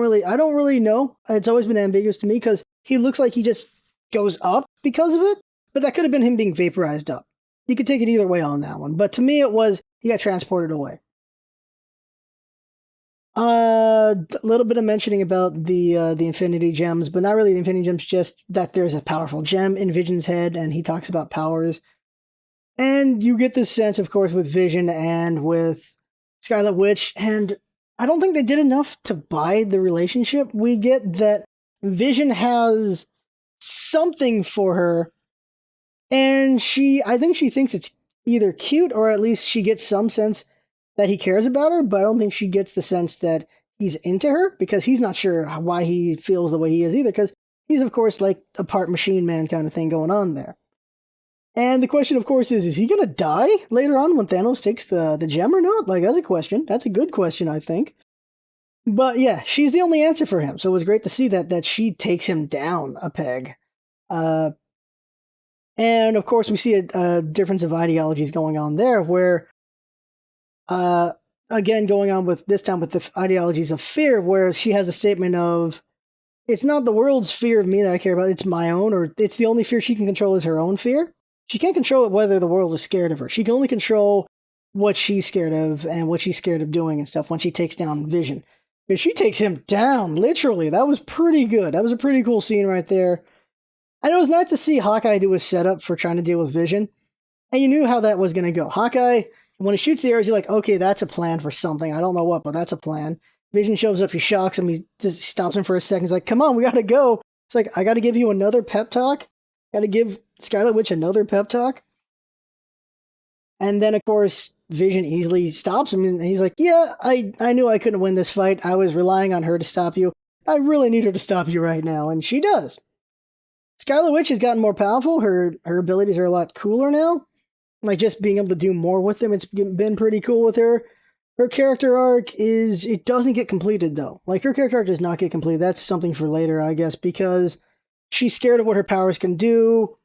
really know. It's always been ambiguous to me because he looks like he just goes up because of it, but that could have been him being vaporized up. You could take it either way on that one, but to me it was he got transported away. A little bit of mentioning about the Infinity Gems, but not really the Infinity Gems, just that there's a powerful gem in Vision's head, and he talks about powers. And you get this sense, of course, with Vision and with Scarlet Witch, and I don't think they did enough to buy the relationship. We get that Vision has something for her, and I think she thinks it's either cute, or at least she gets some sense that he cares about her, but I don't think she gets the sense that he's into her, because he's not sure why he feels the way he is either, because he's, of course, like a part machine man kind of thing going on there. And the question, of course, is he going to die later on when Thanos takes the gem or not? Like, that's a question. That's a good question, I think. But yeah, she's the only answer for him, so it was great to see that she takes him down a peg. And, of course, we see a difference of ideologies going on there, where again, going on with this time with the ideologies of fear, where she has a statement of, it's not the world's fear of me that I care about, it's my own, or it's the only fear she can control is her own fear. She can't control whether the world is scared of her. She can only control what she's scared of and what she's scared of doing and stuff when she takes down Vision. Because she takes him down, literally. That was pretty good. That was a pretty cool scene right there. And it was nice to see Hawkeye do his setup for trying to deal with Vision. And you knew how that was going to go. Hawkeye, when he shoots the arrows, you're like, okay, that's a plan for something. I don't know what, but that's a plan. Vision shows up, he shocks him, he just stops him for a second. He's like, come on, we got to go. It's like, I got to give you another pep talk. Got to give Scarlet Witch another pep talk. And then, of course, Vision easily stops him, and he's like, yeah, I knew I couldn't win this fight. I was relying on her to stop you. I really need her to stop you right now, and she does. Scarlet Witch has gotten more powerful. Her abilities are a lot cooler now. Like, just being able to do more with them, it's been pretty cool with her. Her character arc it doesn't get completed, though. Like, her character arc does not get completed. That's something for later, I guess, because she's scared of what her powers can do.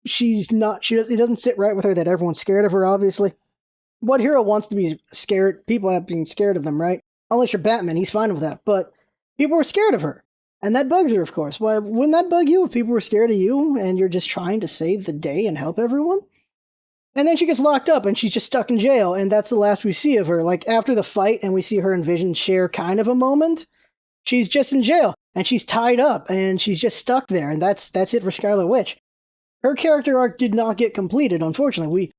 It doesn't sit right with her that everyone's scared of her, obviously. What hero wants to be scared? People have been scared of them, right? Unless you're Batman, he's fine with that. But people were scared of her. And that bugs her, of course. Why wouldn't that bug you if people were scared of you and you're just trying to save the day and help everyone? And then she gets locked up and she's just stuck in jail, and that's the last we see of her. Like, after the fight and we see her and Vision share kind of a moment, she's just in jail and she's tied up and she's just stuck there, and that's it for Scarlet Witch. Her character arc did not get completed, unfortunately.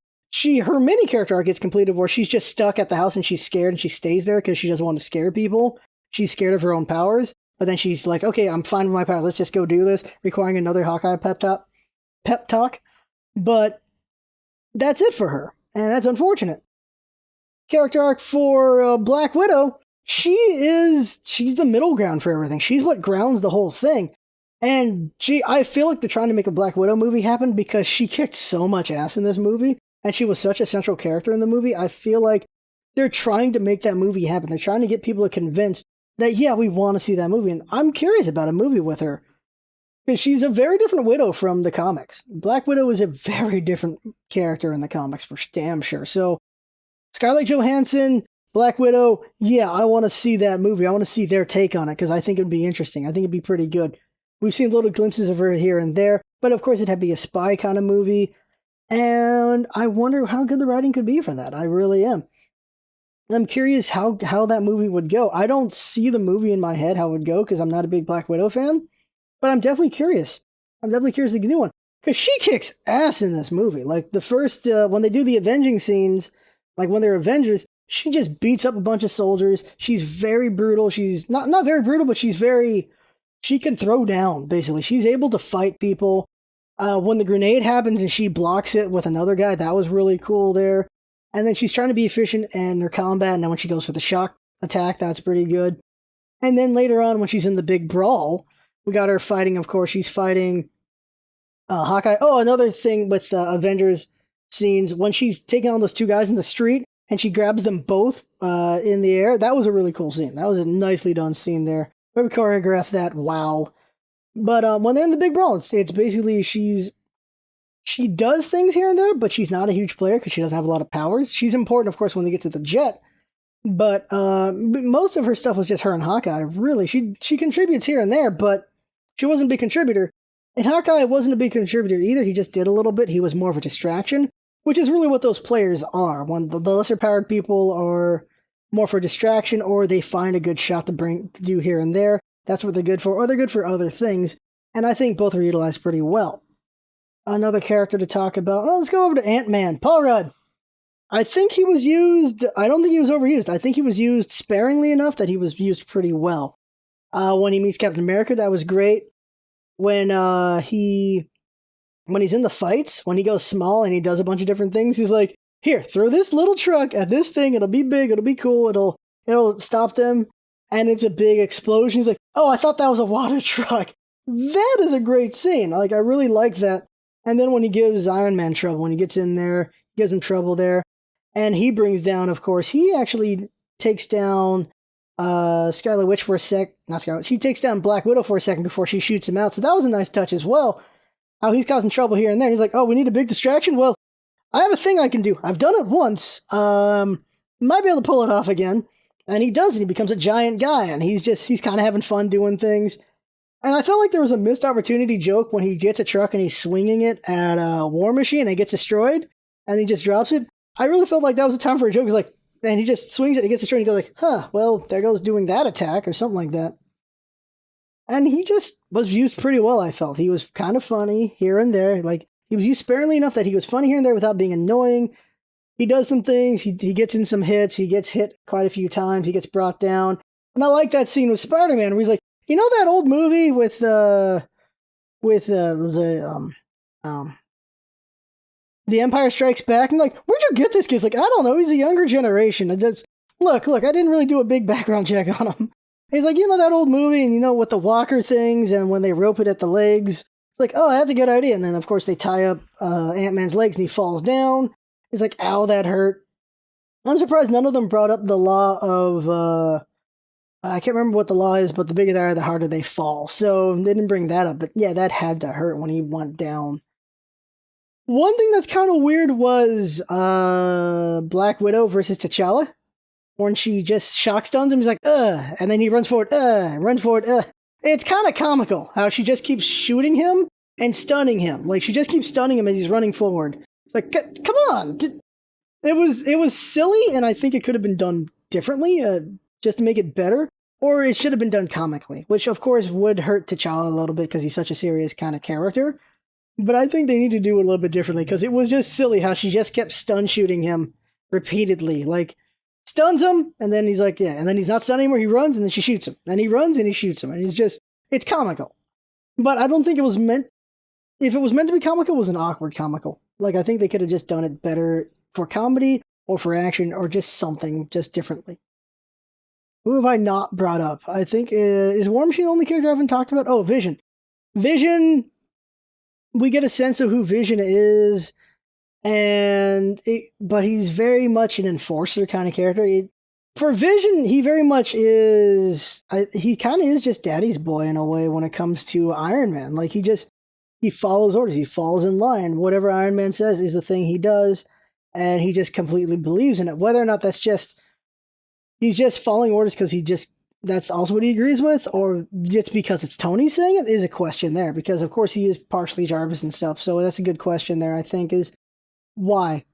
Her mini character arc gets completed where she's just stuck at the house and she's scared and she stays there because she doesn't want to scare people. She's scared of her own powers, but then she's like, okay, I'm fine with my powers, let's just go do this, requiring another Hawkeye pep talk. But that's it for her, and that's unfortunate. Character arc for Black Widow, she's the middle ground for everything. She's what grounds the whole thing. And I feel like they're trying to make a Black Widow movie happen because she kicked so much ass in this movie, and she was such a central character in the movie. I feel like they're trying to make that movie happen. They're trying to get people to convince that, yeah, we want to see that movie. And I'm curious about a movie with her. Because she's a very different Widow from the comics. Black Widow is a very different character in the comics, for damn sure. So, Scarlett Johansson, Black Widow, yeah, I want to see that movie. I want to see their take on it, because I think it would be interesting. I think it'd be pretty good. We've seen little glimpses of her here and there, but of course it'd have to be a spy kind of movie. And I wonder how good the writing could be for that. I really am. I'm curious how that movie would go. I don't see the movie in my head how it would go, because I'm not a big Black Widow fan. But I'm definitely curious. I'm definitely curious to get a new one. Because she kicks ass in this movie. Like, the first, when they do the avenging scenes, like when they're Avengers, she just beats up a bunch of soldiers. She's very brutal. She's not very brutal, but she can throw down, basically. She's able to fight people. When the grenade happens and she blocks it with another guy, that was really cool there. And then she's trying to be efficient in her combat, and then when she goes for the shock attack, that's pretty good. And then later on, when she's in the big brawl, we got her fighting, of course, she's fighting Hawkeye. Oh, another thing with Avengers scenes, when she's taking on those two guys in the street, and she grabs them both in the air, that was a really cool scene. That was a nicely done scene there. We choreographed that, wow. But when they're in the big brawl, it's basically she does things here and there, but she's not a huge player because she doesn't have a lot of powers. She's important, of course, when they get to the jet. But most of her stuff was just her and Hawkeye, really. She contributes here and there, but she wasn't a big contributor. And Hawkeye wasn't a big contributor either. He just did a little bit. He was more of a distraction, which is really what those players are. When the lesser-powered people are more for distraction, or they find a good shot to do here and there. That's what they're good for, or they're good for other things. And I think both are utilized pretty well. Another character to talk about. Well, let's go over to Ant-Man. Paul Rudd. I think he was used... I don't think he was overused. I think he was used sparingly enough that he was used pretty well. When he meets Captain America, that was great. When he's in the fights, when he goes small and he does a bunch of different things, he's like, here, throw this little truck at this thing, it'll be big, it'll be cool, it'll stop them, and it's a big explosion. He's like, oh, I thought that was a water truck. That is a great scene. Like, I really like that. And then when he gives Iron Man trouble, when he gets in there, he gives him trouble there, and he brings down, of course, he actually takes down Scarlet Witch for a sec. Not Scarlet. She takes down Black Widow for a second before she shoots him out. So that was a nice touch as well. How he's causing trouble here and there. He's like, oh, we need a big distraction? Well, I have a thing I can do. I've done it once. Might be able to pull it off again. And he does, and he becomes a giant guy. And he's kind of having fun doing things. And I felt like there was a missed opportunity joke when he gets a truck and he's swinging it at a War Machine and it gets destroyed. And he just drops it. I really felt like that was a time for a joke. He's like, and he just swings it, he gets destroyed, and he goes like, huh, well, there goes doing that attack, or something like that. And he just was used pretty well, I felt. He was kind of funny here and there. Like, he was used sparingly enough that he was funny here and there without being annoying. He does some things. He gets in some hits. He gets hit quite a few times. He gets brought down. And I like that scene with Spider-Man where he's like, you know that old movie with The Empire Strikes Back? And like, where'd you get this kid? He's like, I don't know. He's a younger generation. And just, look, I didn't really do a big background check on him. And he's like, you know that old movie, and you know, with the walker things and when they rope it at the legs? It's like, oh, that's a good idea. And then, of course, they tie up Ant-Man's legs and he falls down. He's like, ow, that hurt. I'm surprised none of them brought up the law of, I can't remember what the law is, but the bigger they are, the harder they fall. So they didn't bring that up. But yeah, that had to hurt when he went down. One thing that's kind of weird was Black Widow versus T'Challa. When she just shock stuns him, he's like, and then he runs forward, runs forward, It's kind of comical how she just keeps shooting him and stunning him. Like, she just keeps stunning him as he's running forward. It's like, come on. It was silly, and I think it could have been done differently, just to make it better. Or it should have been done comically, which, of course, would hurt T'Challa a little bit because he's such a serious kind of character. But I think they need to do it a little bit differently because it was just silly how she just kept stun shooting him repeatedly. Like, stuns him, and then he's like, yeah, and then he's not stunned anymore, he runs, and then she shoots him. Then he runs, and he shoots him, and it's comical. But I don't think it was meant, if it was meant to be comical, it was an awkward comical. Like, I think they could have just done it better for comedy, or for action, or just something, just differently. Who have I not brought up? I think, is War Machine the only character I haven't talked about? Oh, Vision. Vision, we get a sense of who Vision is, but he's very much an enforcer kind of character. For Vision, he very much is, he kind of is just daddy's boy in a way when it comes to Iron Man. Like, he follows orders, he falls in line. Whatever Iron Man says is the thing he does, and he just completely believes in it. Whether or not he's just following orders because that's also what he agrees with, or it's because it's Tony saying it, is a question there. Because, of course, he is partially Jarvis and stuff, so that's a good question there, I think, is why?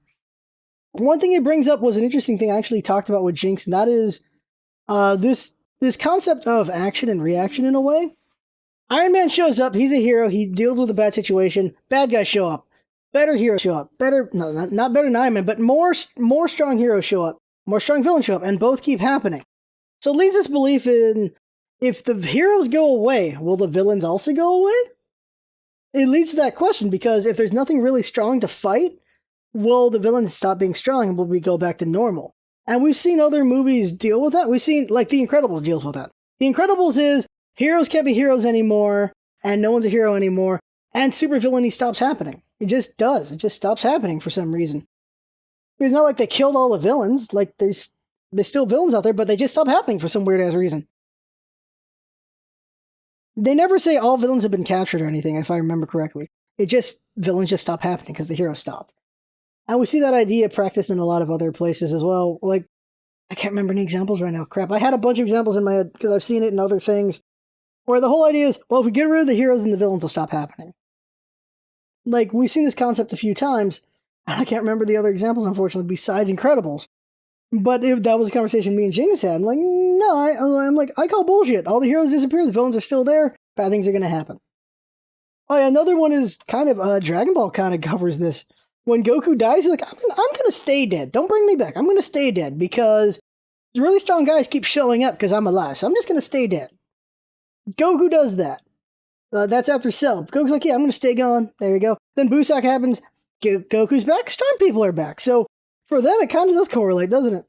One thing it brings up was an interesting thing I actually talked about with Jinx, and that is this concept of action and reaction in a way. Iron Man shows up, he's a hero, he deals with a bad situation, bad guys show up, better heroes show up, not better than Iron Man, but more strong heroes show up, more strong villains show up, and both keep happening. So it leads this belief in, if the heroes go away, will the villains also go away? It leads to that question, because if there's nothing really strong to fight, will the villains stop being strong and will we go back to normal? And we've seen other movies deal with that. We've seen, like, The Incredibles deals with that. The Incredibles is, heroes can't be heroes anymore, and no one's a hero anymore, and supervillainy stops happening. It just does. It just stops happening for some reason. It's not like they killed all the villains. Like, there's still villains out there, but they just stop happening for some weird-ass reason. They never say all villains have been captured or anything, if I remember correctly. Villains just stop happening because the heroes stopped. And we see that idea practiced in a lot of other places as well. Like, I can't remember any examples right now. Crap, I had a bunch of examples in my head because I've seen it in other things. Where the whole idea is, well, if we get rid of the heroes, then the villains will stop happening. Like, we've seen this concept a few times. I can't remember the other examples, unfortunately, besides Incredibles. But that was a conversation me and Jinx had. I'm like, no, I call bullshit. All the heroes disappear, the villains are still there, bad things are going to happen. Oh, yeah, another one is kind of, Dragon Ball kind of covers this. When Goku dies, he's like, I'm going to stay dead. Don't bring me back. I'm going to stay dead because really strong guys keep showing up because I'm alive. So I'm just going to stay dead. Goku does that. That's after Cell. Goku's like, yeah, I'm going to stay gone. There you go. Then Busak happens. Goku's back. Strong people are back. So for them, it kind of does correlate, doesn't it?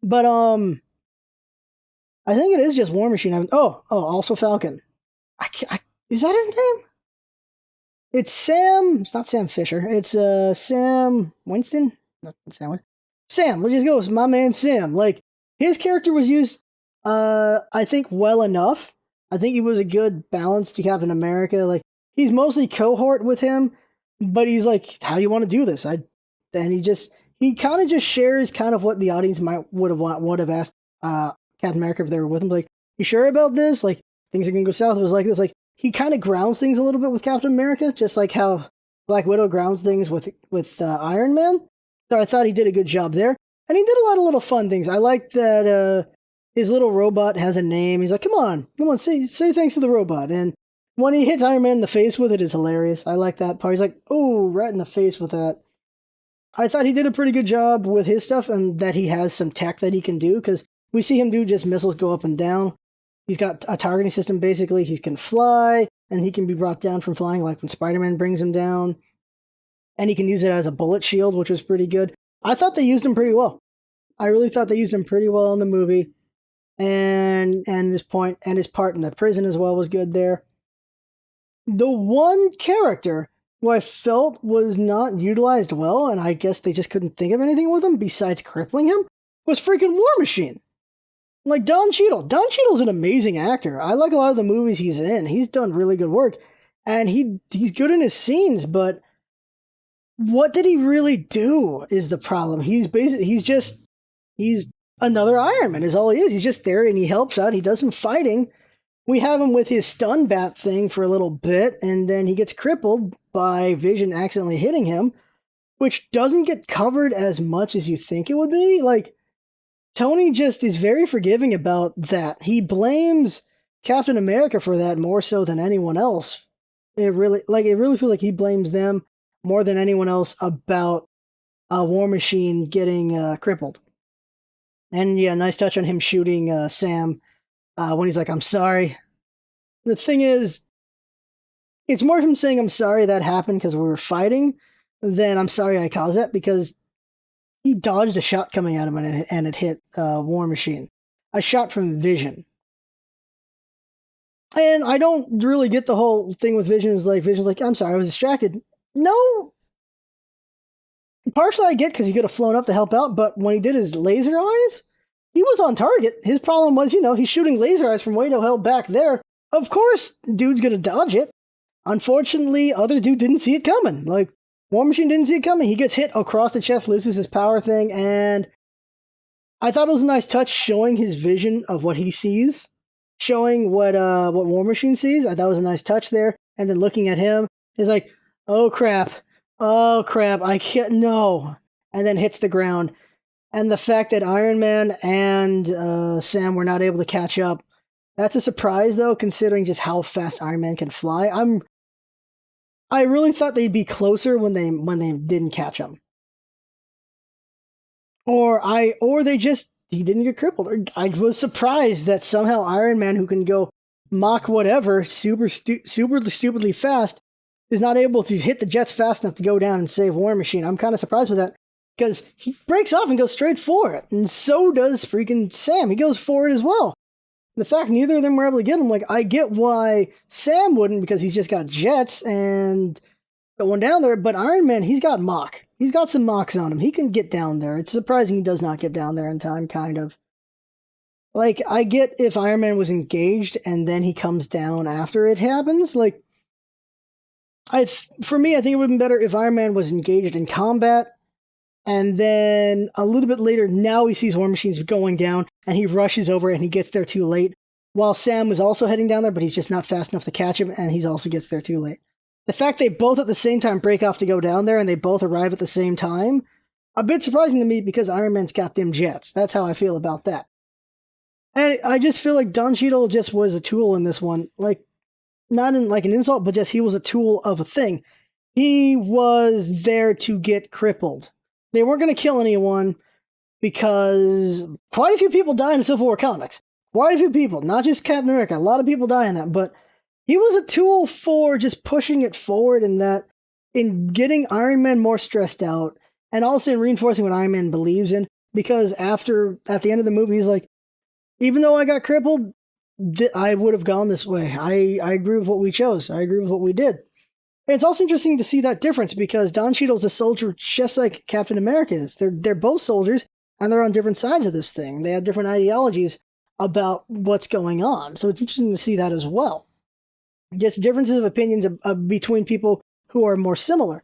But, I think it is just War Machine. Also Falcon. Is that his name? It's Sam. It's not Sam Fisher. It's Sam Winston. Not Sam Winston. Sam. Let's just go with my man Sam. Like, his character was used, I think, well enough. I think he was a good balance to Captain America. Like, he's mostly cohort with him, but he's like, how do you want to do this? And he kind of just shares kind of what the audience would have asked Captain America if they were with him. Like, you sure about this? Like, things are gonna go south. It was like this. Like, he kind of grounds things a little bit with Captain America, just like how Black Widow grounds things with Iron Man. So I thought he did a good job there. And he did a lot of little fun things. I liked that his little robot has a name. He's like, come on, say thanks to the robot. And when he hits Iron Man in the face with it is hilarious. I like that part. He's like, oh, right in the face with that. I thought he did a pretty good job with his stuff and that he has some tech that he can do, because we see him do just missiles go up and down. He's got a targeting system, basically. He can fly, and he can be brought down from flying, like when Spider-Man brings him down. And he can use it as a bullet shield, which was pretty good. I thought they used him pretty well. I really thought they used him pretty well in the movie. And his point and his part in the prison as well was good there. The one character who I felt was not utilized well, and I guess they just couldn't think of anything with him besides crippling him, was freaking War Machine. Like Don Cheadle. Don Cheadle's an amazing actor. I like a lot of the movies he's in. He's done really good work. And he's good in his scenes, but what did he really do is the problem. He's another Iron Man is all he is. He's just there and he helps out. He does some fighting. We have him with his stun bat thing for a little bit, and then he gets crippled by Vision accidentally hitting him, which doesn't get covered as much as you think it would be. Like, Tony just is very forgiving about that. He blames Captain America for that more so than anyone else. It really feels like he blames them more than anyone else about War Machine getting crippled. And yeah, nice touch on him shooting Sam when he's like, I'm sorry. The thing is, it's more of him saying, I'm sorry that happened because we were fighting, than I'm sorry I caused that, because he dodged a shot coming at him and it hit War Machine. A shot from Vision. And I don't really get the whole thing with Vision's like, I'm sorry, I was distracted. No. Partially I get because he could have flown up to help out, but when he did his laser eyes, he was on target. His problem was, he's shooting laser eyes from way the hell back there. Of course, dude's gonna dodge it. Unfortunately, other dude didn't see it coming. Like, War Machine didn't see it coming. He gets hit across the chest, loses his power thing, and I thought it was a nice touch showing his vision of what he sees, showing what War Machine sees. I thought it was a nice touch there. And then looking at him, he's like, oh crap, I can't, no. And then hits the ground. And the fact that Iron Man and Sam were not able to catch up, that's a surprise, though, considering just how fast Iron Man can fly. I really thought they'd be closer when they didn't catch him, or he didn't get crippled. I was surprised that somehow Iron Man, who can go Mach whatever super stupidly fast, is not able to hit the jets fast enough to go down and save War Machine. I'm kind of surprised with that, because he breaks off and goes straight for it, and so does freaking Sam. He goes for it as well. The fact neither of them were able to get him, like, I get why Sam wouldn't, because he's just got jets and going down there, but Iron Man, he's got Mach. He's got some Machs on him. He can get down there. It's surprising he does not get down there in time, kind of. Like, I get if Iron Man was engaged and then he comes down after it happens. Like, for me, I think it would have been better if Iron Man was engaged in combat, and then a little bit later, now he sees War Machine's going down, and he rushes over and he gets there too late. While Sam was also heading down there, but he's just not fast enough to catch him, and he also gets there too late. The fact they both at the same time break off to go down there, and they both arrive at the same time, a bit surprising to me, because Iron Man's got them jets. That's how I feel about that. And I just feel like Don Cheadle just was a tool in this one. Like, not in like an insult, but just he was a tool of a thing. He was there to get crippled. They weren't going to kill anyone, because quite a few people die in the Civil War comics. Quite a few people, not just Captain America. A lot of people die in that, but he was a tool for just pushing it forward, in getting Iron Man more stressed out, and also in reinforcing what Iron Man believes in, because at the end of the movie, he's like, even though I got crippled, I would have gone this way. I agree with what we chose. I agree with what we did. And it's also interesting to see that difference, because Don Cheadle's a soldier just like Captain America is. They're both soldiers, and they're on different sides of this thing. They have different ideologies about what's going on. So it's interesting to see that as well. Just differences of opinions between people who are more similar.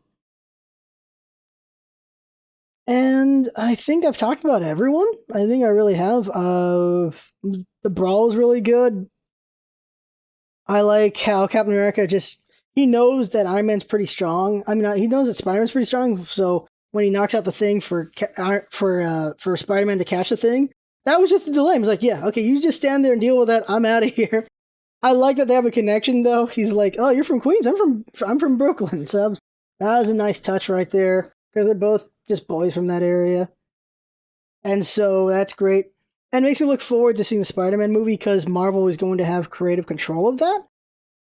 And I think I've talked about everyone. I think I really have. The brawl is really good. I like how Captain America he knows that Iron Man's pretty strong. I mean, he knows that Spider-Man's pretty strong, so when he knocks out the thing for Spider-Man to catch the thing, That was just a delay. I was like, yeah, okay, you just stand there and deal with that. I'm out of here. I like that they have a connection though. He's like, oh, you're from Queens. I'm from Brooklyn. So that was a nice touch right there because they're both just boys from that area, and so that's great. And it makes me look forward to seeing the Spider-Man movie because Marvel is going to have creative control of that.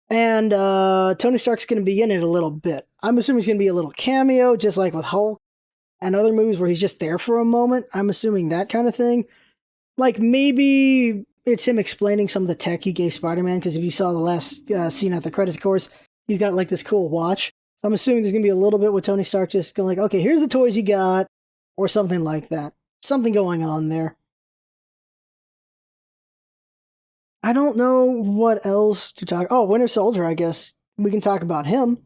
And Tony Stark's going to be in it a little bit. I'm assuming he's going to be a little cameo, just like with Hulk and other movies where he's just there for a moment. I'm assuming that kind of thing. Like maybe it's him explaining some of the tech he gave Spider-Man, because if you saw the last scene at the credits, of course, he's got like this cool watch. So I'm assuming there's going to be a little bit with Tony Stark just going like, okay, here's the toys you got, or something like that. Something going on there. I don't know what else to talk. Oh, Winter Soldier, I guess we can talk about him.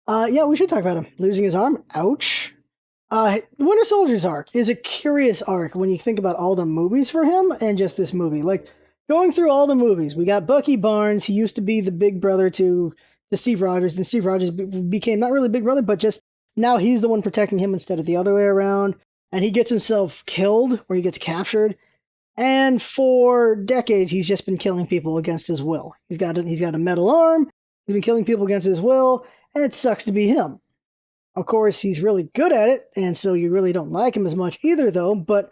Yeah, we should talk about him. Losing his arm, ouch. Winter Soldier's arc is a curious arc when you think about all the movies for him and just this movie. Like, going through all the movies, we got Bucky Barnes. He used to be the big brother to Steve Rogers, and Steve Rogers became not really big brother, but just now he's the one protecting him instead of the other way around. And he gets himself killed, or he gets captured. And for decades, he's just been killing people against his will. He's got a metal arm. He's been killing people against his will, and it sucks to be him. Of course, he's really good at it, and so you really don't like him as much either, though, but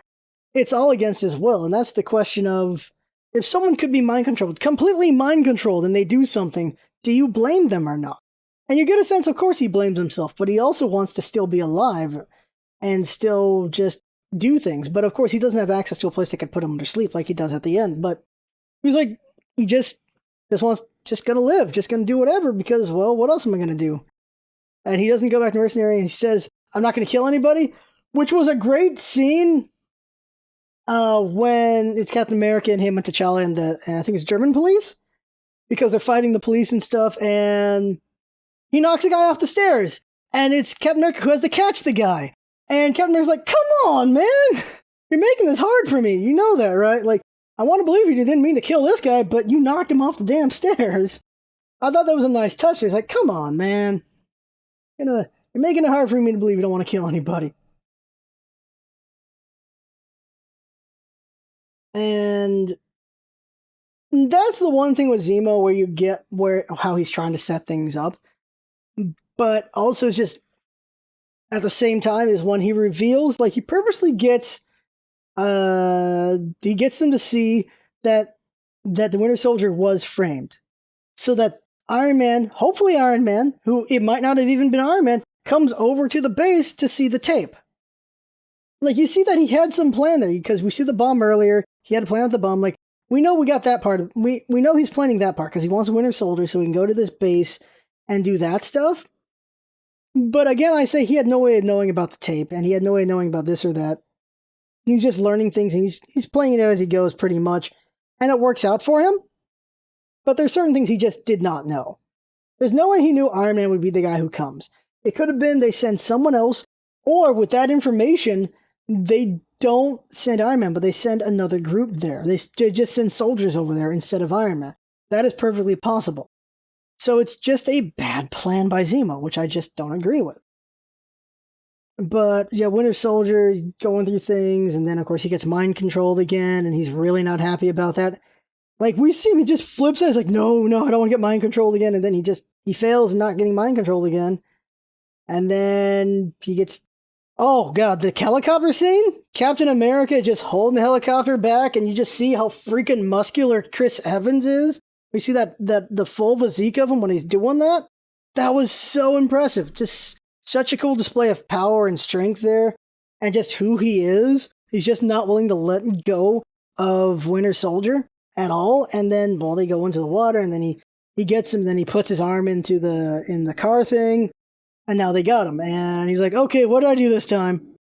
it's all against his will, and that's the question of, if someone could be mind controlled, completely mind controlled, and they do something, do you blame them or not? And you get a sense, of course, he blames himself, but he also wants to still be alive and still just do things. But of course, he doesn't have access to a place that could put him to sleep like he does at the end. But he's like, he just wants, just gonna live, just gonna do whatever, because, well, what else am I gonna do? And he doesn't go back to mercenary, and he says, I'm not gonna kill anybody, which was a great scene when it's Captain America and him and T'Challa and I think it's German police, because they're fighting the police and stuff, and he knocks a guy off the stairs, and it's Captain America who has to catch the guy. And Captain America's like, come on, man! You're making this hard for me. You know that, right? Like, I want to believe you didn't mean to kill this guy, but you knocked him off the damn stairs. I thought that was a nice touch. He's like, come on, man. You're making it hard for me to believe you don't want to kill anybody. And that's the one thing with Zemo where you get how he's trying to set things up. But also it's just, at the same time, is when he reveals, like, he purposely gets them to see that the Winter Soldier was framed, so that Iron Man, hopefully Iron Man, who it might not have even been Iron Man, comes over to the base to see the tape. Like, you see that he had some plan there, because we see the bomb earlier. He had a plan with the bomb. Like, we know we got that part of, we know he's planning that part because he wants a Winter Soldier so he can go to this base and do that stuff. But again, I say he had no way of knowing about the tape, and he had no way of knowing about this or that. He's just learning things, and he's playing it as he goes, pretty much. And it works out for him. But there's certain things he just did not know. There's no way he knew Iron Man would be the guy who comes. It could have been they send someone else, or with that information, they don't send Iron Man, but they send another group there. They just send soldiers over there instead of Iron Man. That is perfectly possible. So it's just a bad plan by Zemo, which I just don't agree with. But yeah, Winter Soldier going through things, and then of course he gets mind controlled again, and he's really not happy about that. Like, we see him, he just flips out, he's like, no, I don't want to get mind controlled again, and then he fails in not getting mind controlled again. And then he gets, oh god, the helicopter scene? Captain America just holding the helicopter back, and you just see how freaking muscular Chris Evans is. We see that the full physique of him when he's doing that. That was so impressive. Just such a cool display of power and strength there, and just who he is. He's just not willing to let go of Winter Soldier at all. And then, well, they go into the water, and then he gets him. Then he puts his arm in the car thing, and now they got him. And he's like, okay, what did I do this time?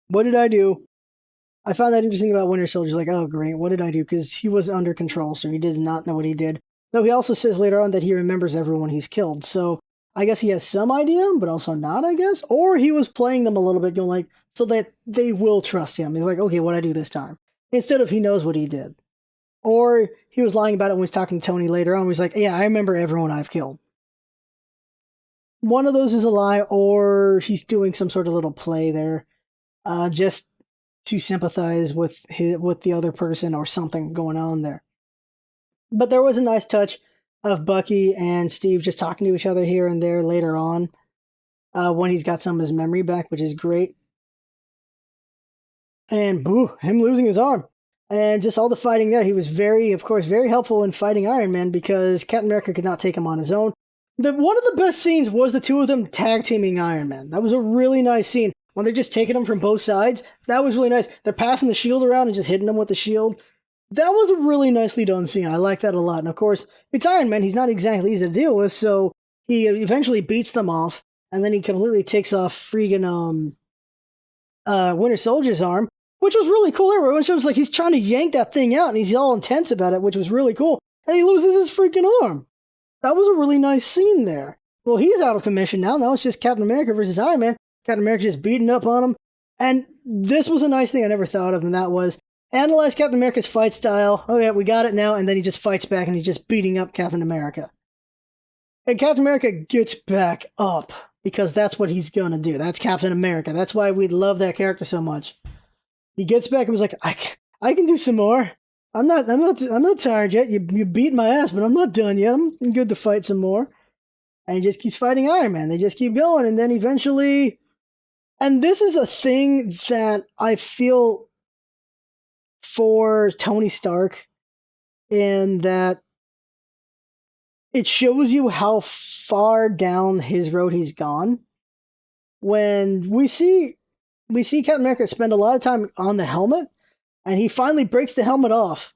What did I do? I found that interesting about Winter Soldier. He's like, oh, great, what did I do? Because he was under control, so he does not know what he did. Though he also says later on that he remembers everyone he's killed. So I guess he has some idea, but also not, I guess. Or he was playing them a little bit, going like, so that they will trust him. He's like, okay, what did I do this time? Instead of he knows what he did. Or he was lying about it when he was talking to Tony later on. He's like, yeah, I remember everyone I've killed. One of those is a lie, or he's doing some sort of little play there. Just to sympathize with the other person or something going on there. But there was a nice touch of Bucky and Steve just talking to each other here and there later on when he's got some of his memory back, which is great. And boo, him losing his arm. And just all the fighting there. He was very helpful in fighting Iron Man because Captain America could not take him on his own. One of the best scenes was the two of them tag teaming Iron Man. That was a really nice scene. When they're just taking him from both sides, that was really nice. They're passing the shield around and just hitting him with the shield. That was a really nicely done scene. I like that a lot. And of course, it's Iron Man. He's not exactly easy to deal with, so he eventually beats them off, and then he completely takes off freaking Winter Soldier's arm, which was really cool. Everyone was like, he's trying to yank that thing out, and he's all intense about it, which was really cool. And he loses his freaking arm. That was a really nice scene there. Well, he's out of commission now. Now it's just Captain America versus Iron Man. Captain America just beating up on him. And this was a nice thing I never thought of, and that was analyze Captain America's fight style. Oh yeah, we got it now. And then he just fights back, and he's just beating up Captain America. And Captain America gets back up, because that's what he's going to do. That's Captain America. That's why we love that character so much. He gets back and was like, I can do some more. I'm not tired yet. You beat my ass, but I'm not done yet. I'm good to fight some more. And he just keeps fighting Iron Man. They just keep going, and then eventually... And this is a thing that I feel for Tony Stark, in that it shows you how far down his road he's gone. When we see Captain America spend a lot of time on the helmet, and he finally breaks the helmet off.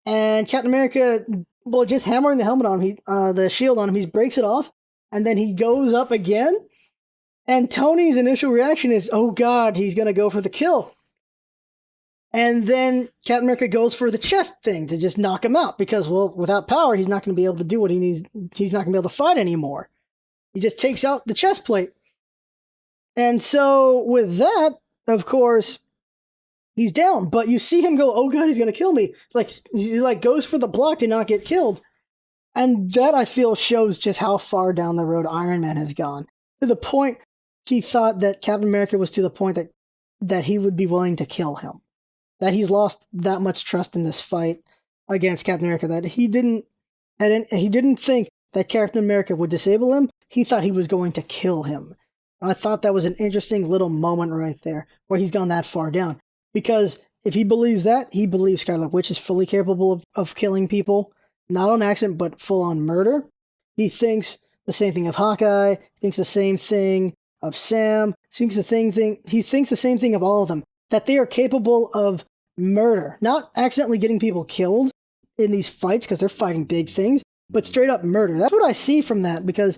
And Captain America, well, just hammering the helmet on him, the shield on him, he breaks it off, and then he goes up again. And Tony's initial reaction is, oh god, he's going to go for the kill. And then Captain America goes for the chest thing to just knock him out, because, well, without power, he's not going to be able to do what he needs. He's not going to be able to fight anymore. He just takes out the chest plate. And so with that, of course, he's down. But you see him go, oh god, he's going to kill me. He goes for the block to not get killed. And that, I feel, shows just how far down the road Iron Man has gone. To the point he thought that Captain America was to the point that he would be willing to kill him. That he's lost that much trust in this fight against Captain America that he didn't think that Captain America would disable him. He thought he was going to kill him. And I thought that was an interesting little moment right there, where he's gone that far down. Because if he believes that, he believes Scarlet Witch is fully capable of killing people, not on accident, but full-on murder. He thinks the same thing of Hawkeye, thinks the same thing of Sam, he thinks the same thing of all of them, that they are capable of murder, not accidentally getting people killed in these fights because they're fighting big things, but straight up murder. That's what I see from that, because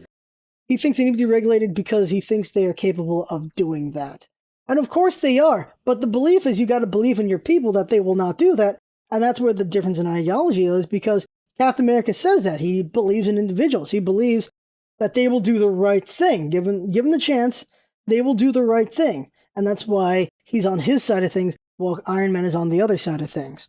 he thinks they need to be regulated because he thinks they are capable of doing that. And of course they are, but the belief is you got to believe in your people that they will not do that, and that's where the difference in ideology is, because Captain America says that. He believes in individuals. He believes that they will do the right thing. Given the chance, they will do the right thing. And that's why he's on his side of things, while Iron Man is on the other side of things.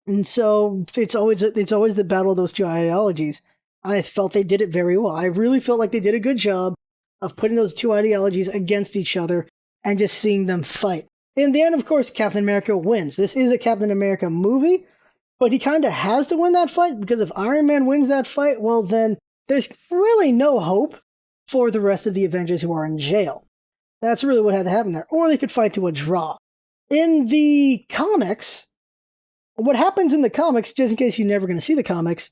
And so it's always the battle of those two ideologies. I felt they did it very well. I really felt like they did a good job of putting those two ideologies against each other and just seeing them fight. In the end, of course, Captain America wins. This is a Captain America movie, but he kind of has to win that fight, because if Iron Man wins that fight, well then there's really no hope for the rest of the Avengers who are in jail. That's really what had to happen there. Or they could fight to a draw. In the comics, what happens in the comics, just in case you're never going to see the comics,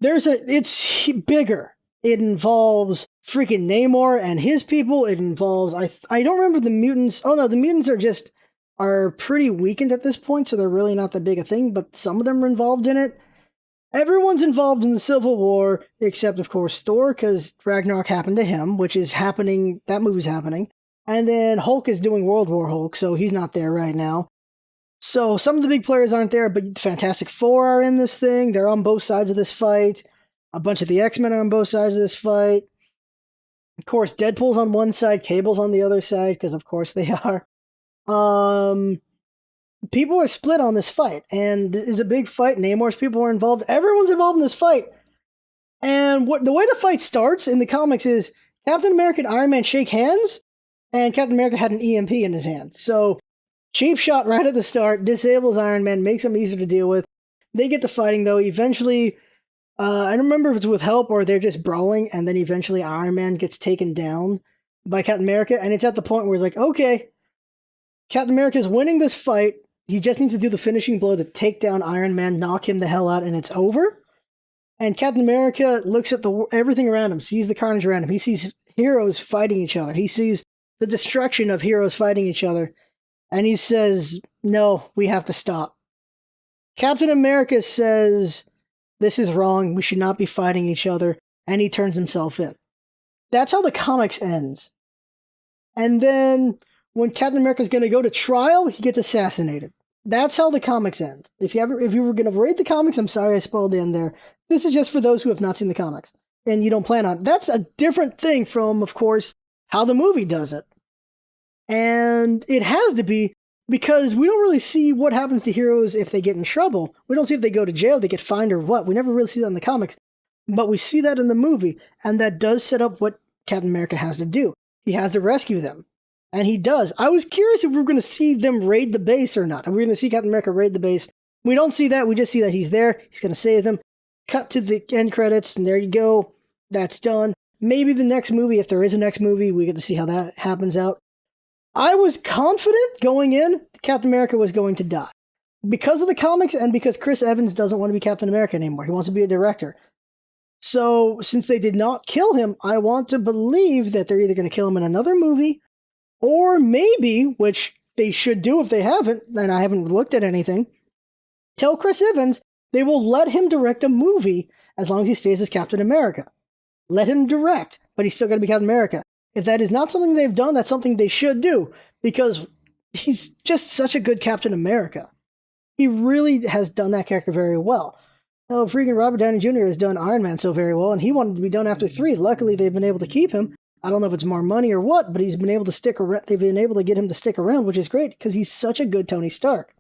it's bigger. It involves freaking Namor and his people. It involves, I don't remember the mutants. Oh no, the mutants are pretty weakened at this point, so they're really not that big a thing, but some of them are involved in it. Everyone's involved in the Civil War, except, of course, Thor, because Ragnarok happened to him, which is happening, that movie's happening. And then Hulk is doing World War Hulk, so he's not there right now. So some of the big players aren't there, but the Fantastic Four are in this thing. They're on both sides of this fight. A bunch of the X-Men are on both sides of this fight. Of course, Deadpool's on one side, Cable's on the other side, because of course they are. People are split on this fight, and it's a big fight. Namor's people are involved. Everyone's involved in this fight. And the way the fight starts in the comics is Captain America and Iron Man shake hands, and Captain America had an EMP in his hand. So Cheap shot right at the start, disables Iron Man, makes him easier to deal with. They get to fighting, though. Eventually, I don't remember if it's with help or they're just brawling, and then eventually Iron Man gets taken down by Captain America, and it's at the point where it's like, okay, Captain America's winning this fight. He just needs to do the finishing blow to take down Iron Man, knock him the hell out, and it's over. And Captain America looks at everything around him, sees the carnage around him. He sees heroes fighting each other. He sees the destruction of heroes fighting each other. And he says, no, we have to stop. Captain America says, this is wrong. We should not be fighting each other. And he turns himself in. That's how the comics ends. And then when Captain America's going to go to trial, he gets assassinated. That's how the comics end. If you were going to rate the comics, I'm sorry I spoiled the end there. This is just for those who have not seen the comics and you don't plan on. That's a different thing from, of course, how the movie does it. And it has to be because we don't really see what happens to heroes if they get in trouble. We don't see if they go to jail, they get fined or what. We never really see that in the comics. But we see that in the movie, and that does set up what Captain America has to do. He has to rescue them. And he does. I was curious if we were going to see them raid the base or not. Are we going to see Captain America raid the base? We don't see that. We just see that he's there. He's going to save them. Cut to the end credits, and there you go. That's done. Maybe the next movie, if there is a next movie, we get to see how that happens out. I was confident going in Captain America was going to die. Because of the comics and because Chris Evans doesn't want to be Captain America anymore. He wants to be a director. So, since they did not kill him, I want to believe that they're either going to kill him in another movie, or maybe, which they should do if they haven't, and I haven't looked at anything, tell Chris Evans they will let him direct a movie as long as he stays as Captain America. Let him direct, but he's still going to be Captain America. If that is not something they've done, that's something they should do, because he's just such a good Captain America. He really has done that character very well. Oh, freaking Robert Downey Jr. has done Iron Man so very well, and he wanted to be done after 3. Luckily, they've been able to keep him. I don't know if it's more money or what, but he's been able to stick around. They've been able to get him to stick around, which is great, because he's such a good Tony Stark.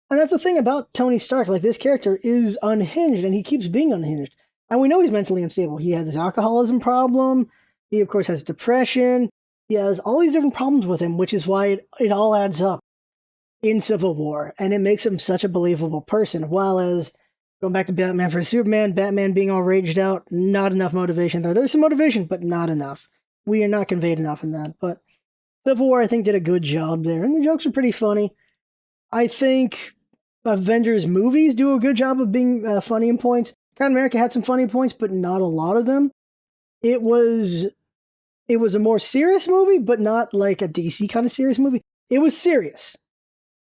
And that's the thing about Tony Stark. Like, this character is unhinged, and he keeps being unhinged. And we know he's mentally unstable. He has this alcoholism problem. He, of course, has depression. He has all these different problems with him, which is why it all adds up in Civil War, and it makes him such a believable person, while as going back to Batman vs. Superman, Batman being all raged out, not enough motivation there. There's some motivation, but not enough. We are not conveyed enough in that. But Civil War, I think, did a good job there. And the jokes are pretty funny. I think Avengers movies do a good job of being funny in points. Captain America had some funny points, but not a lot of them. It was a more serious movie, but not like a DC kind of serious movie. It was serious.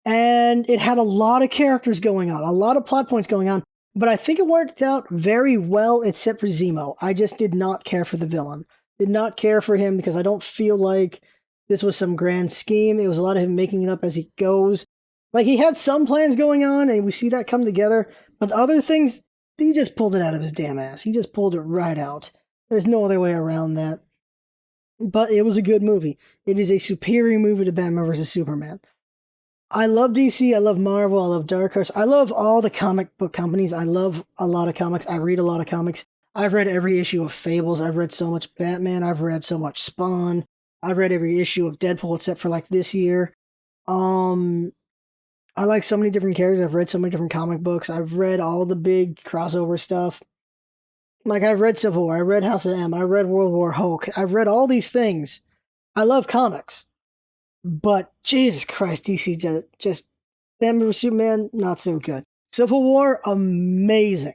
And it had a lot of characters going on, a lot of plot points going on. But I think it worked out very well, except for Zemo. I just did not care for the villain. Did not care for him because I don't feel like this was some grand scheme. It was a lot of him making it up as he goes. Like, he had some plans going on, and we see that come together. But other things, he just pulled it out of his damn ass. He just pulled it right out. There's no other way around that. But it was a good movie. It is a superior movie to Batman vs. Superman. I love DC, I love Marvel, I love Dark Horse. I love all the comic book companies. I love a lot of comics. I read a lot of comics. I've read every issue of Fables. I've read so much Batman. I've read so much Spawn. I've read every issue of Deadpool except for like this year. I like so many different characters. I've read so many different comic books. I've read all the big crossover stuff. Like, I've read Civil War. I read House of M. I read World War Hulk. I've read all these things. I love comics. But, Jesus Christ, DC just Batman vs. Superman, not so good. Civil War, amazing.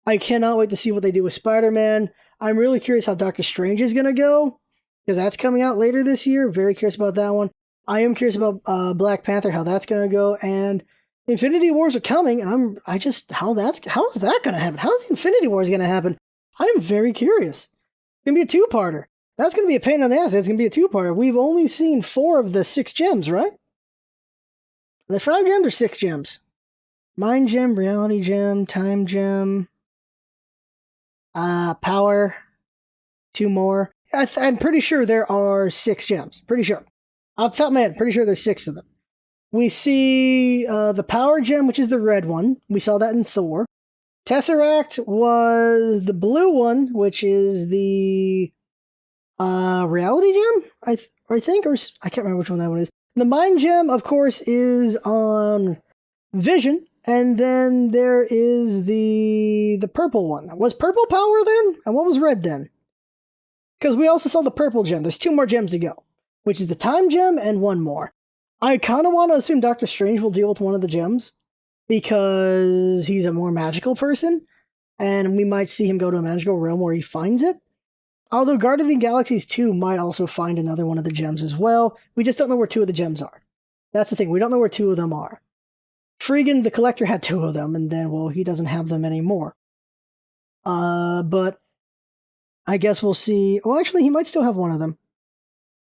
I cannot wait to see what they do with Spider-Man. I'm really curious how Doctor Strange is going to go, because that's coming out later this year. Very curious about that one. I am curious about Black Panther, how that's going to go, and Infinity Wars are coming, and how is that going to happen? How is Infinity Wars going to happen? I'm very curious. It's going to be a two-parter. That's going to be a pain on the ass. It's going to be a two-parter. We've only seen 4 of the 6 gems, right? Are there 5 gems or 6 gems? Mind gem, reality gem, time gem, power, 2 more. I'm pretty sure there are 6 gems. Pretty sure. Off the top of my head, pretty sure there's 6 of them. We see the power gem, which is the red one. We saw that in Thor. Tesseract was the blue one, which is the reality gem, I think, or I can't remember which one that one is. The Mind Gem, of course, is on Vision, and then there is the purple one. Was purple power then? And what was red then? Because we also saw the purple gem. There's 2 more gems to go, which is the Time Gem and 1 more. I kind of want to assume Doctor Strange will deal with one of the gems, because he's a more magical person, and we might see him go to a magical realm where he finds it. Although Guardian of the Galaxies 2 might also find another one of the gems as well. We just don't know where 2 of the gems are. That's the thing. We don't know where 2 of them are. Freegan, the Collector, had 2 of them, and then, well, he doesn't have them anymore. But I guess we'll see. Well, actually, he might still have one of them.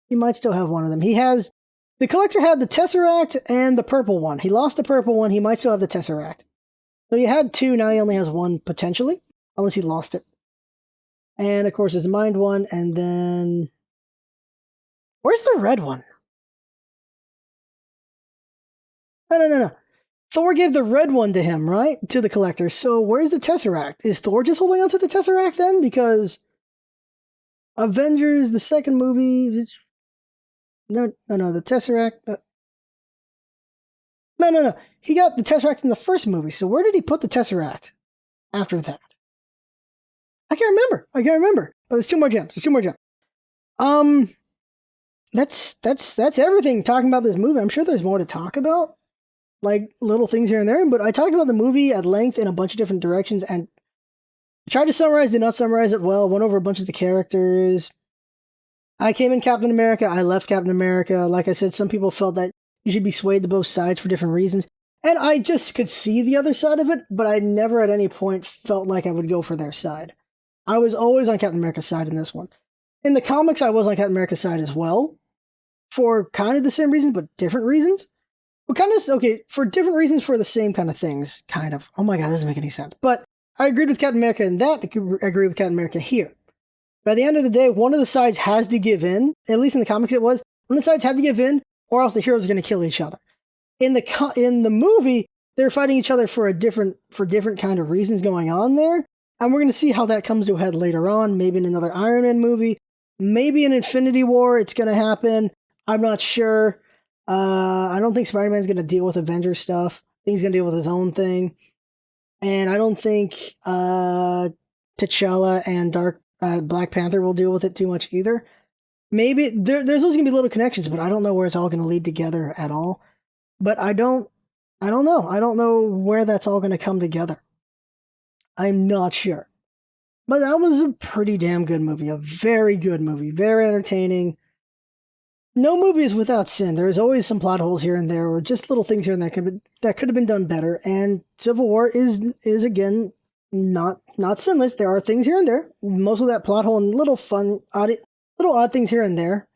He might still have one of them. He has... The Collector had the Tesseract and the purple one. He lost the purple one. He might still have the Tesseract. So he had 2, now he only has 1, potentially. Unless he lost it. And, of course, there's the Mind one, and then... Where's the red one? No. Thor gave the red one to him, right? To the Collector. So where's the Tesseract? Is Thor just holding on to the Tesseract then? Because Avengers, the second movie... No, the Tesseract... No. He got the Tesseract in the first movie, so where did he put the Tesseract after that? I can't remember. But there's 2 more gems. That's everything talking about this movie. I'm sure there's more to talk about. Like, little things here and there. But I talked about the movie at length in a bunch of different directions, and tried to summarize, did not summarize it well. Went over a bunch of the characters. I came in Captain America. I left Captain America. Like I said, some people felt that you should be swayed to both sides for different reasons. And I just could see the other side of it, but I never at any point felt like I would go for their side. I was always on Captain America's side in this one. In the comics, I was on Captain America's side as well. For kind of the same reasons, but different reasons. For different reasons for the same kind of things. Kind of. Oh my god, that doesn't make any sense. But I agreed with Captain America in that. I agree with Captain America here. By the end of the day, one of the sides has to give in. At least in the comics it was. One of the sides had to give in, or else the heroes are going to kill each other. In the movie, they're fighting each other for different kind of reasons going on there. And we're going to see how that comes to a head later on. Maybe in another Iron Man movie. Maybe in Infinity War it's going to happen. I'm not sure. I don't think Spider-Man's going to deal with Avengers stuff. I think he's going to deal with his own thing. And I don't think T'Challa and Black Panther will deal with it too much either. Maybe there's always going to be little connections, but I don't know where it's all going to lead together at all. But I don't know. I don't know where that's all going to come together. I'm not sure. But that was a pretty damn good movie. A very good movie. Very entertaining. No movie is without sin. There's always some plot holes here and there, or just little things here and there that could have been done better. And Civil War is again not sinless. There are things here and there. Most of that plot hole and little odd things here and there.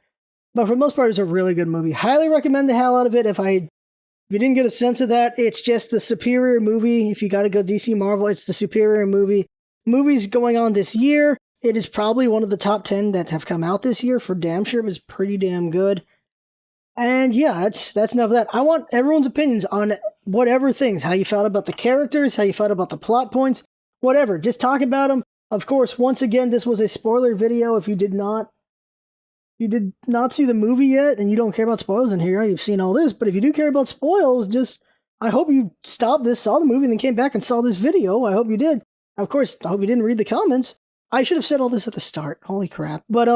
But for the most part, it's a really good movie. Highly recommend the hell out of it. If you didn't get a sense of that, it's just the superior movie. If you got to go DC Marvel, it's the superior movie. Movies going on this year. It is probably one of the top 10 that have come out this year for damn sure. It was pretty damn good. And yeah, that's enough of that. I want everyone's opinions on whatever things. How you felt about the characters, how you felt about the plot points, whatever. Just talk about them. Of course, once again, this was a spoiler video. If you did not see the movie yet and you don't care about spoils, and here you've seen all this. But if you do care about spoils, I hope you stopped this, saw the movie, and then came back and saw this video. I hope you did. Of course, I hope you didn't read the comments. I should have said all this at the start. Holy crap. But,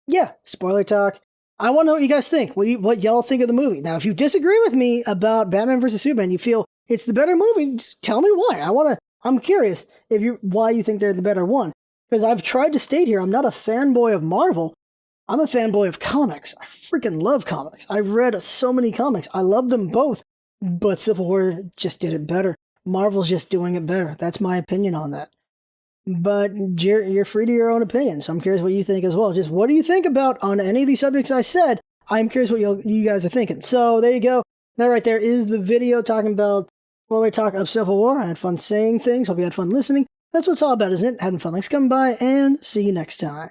yeah, spoiler talk. I want to know what you guys think. What y'all think of the movie. Now, if you disagree with me about Batman vs. Superman, you feel it's the better movie, just tell me why. I'm curious why you think they're the better one. Because I've tried to state here, I'm not a fanboy of Marvel. I'm a fanboy of comics. I freaking love comics. I've read so many comics. I love them both. But Civil War just did it better. Marvel's just doing it better. That's my opinion on that. But you're free to your own opinion, so I'm curious what you think as well. Just what do you think about on any of these subjects I said? I'm curious what you guys are thinking. So there you go. That right there is the video talking about spoiler talk of Civil War. I had fun saying things. Hope you had fun listening. That's what it's all about, isn't it? Having fun. Thanks for coming by, and see you next time.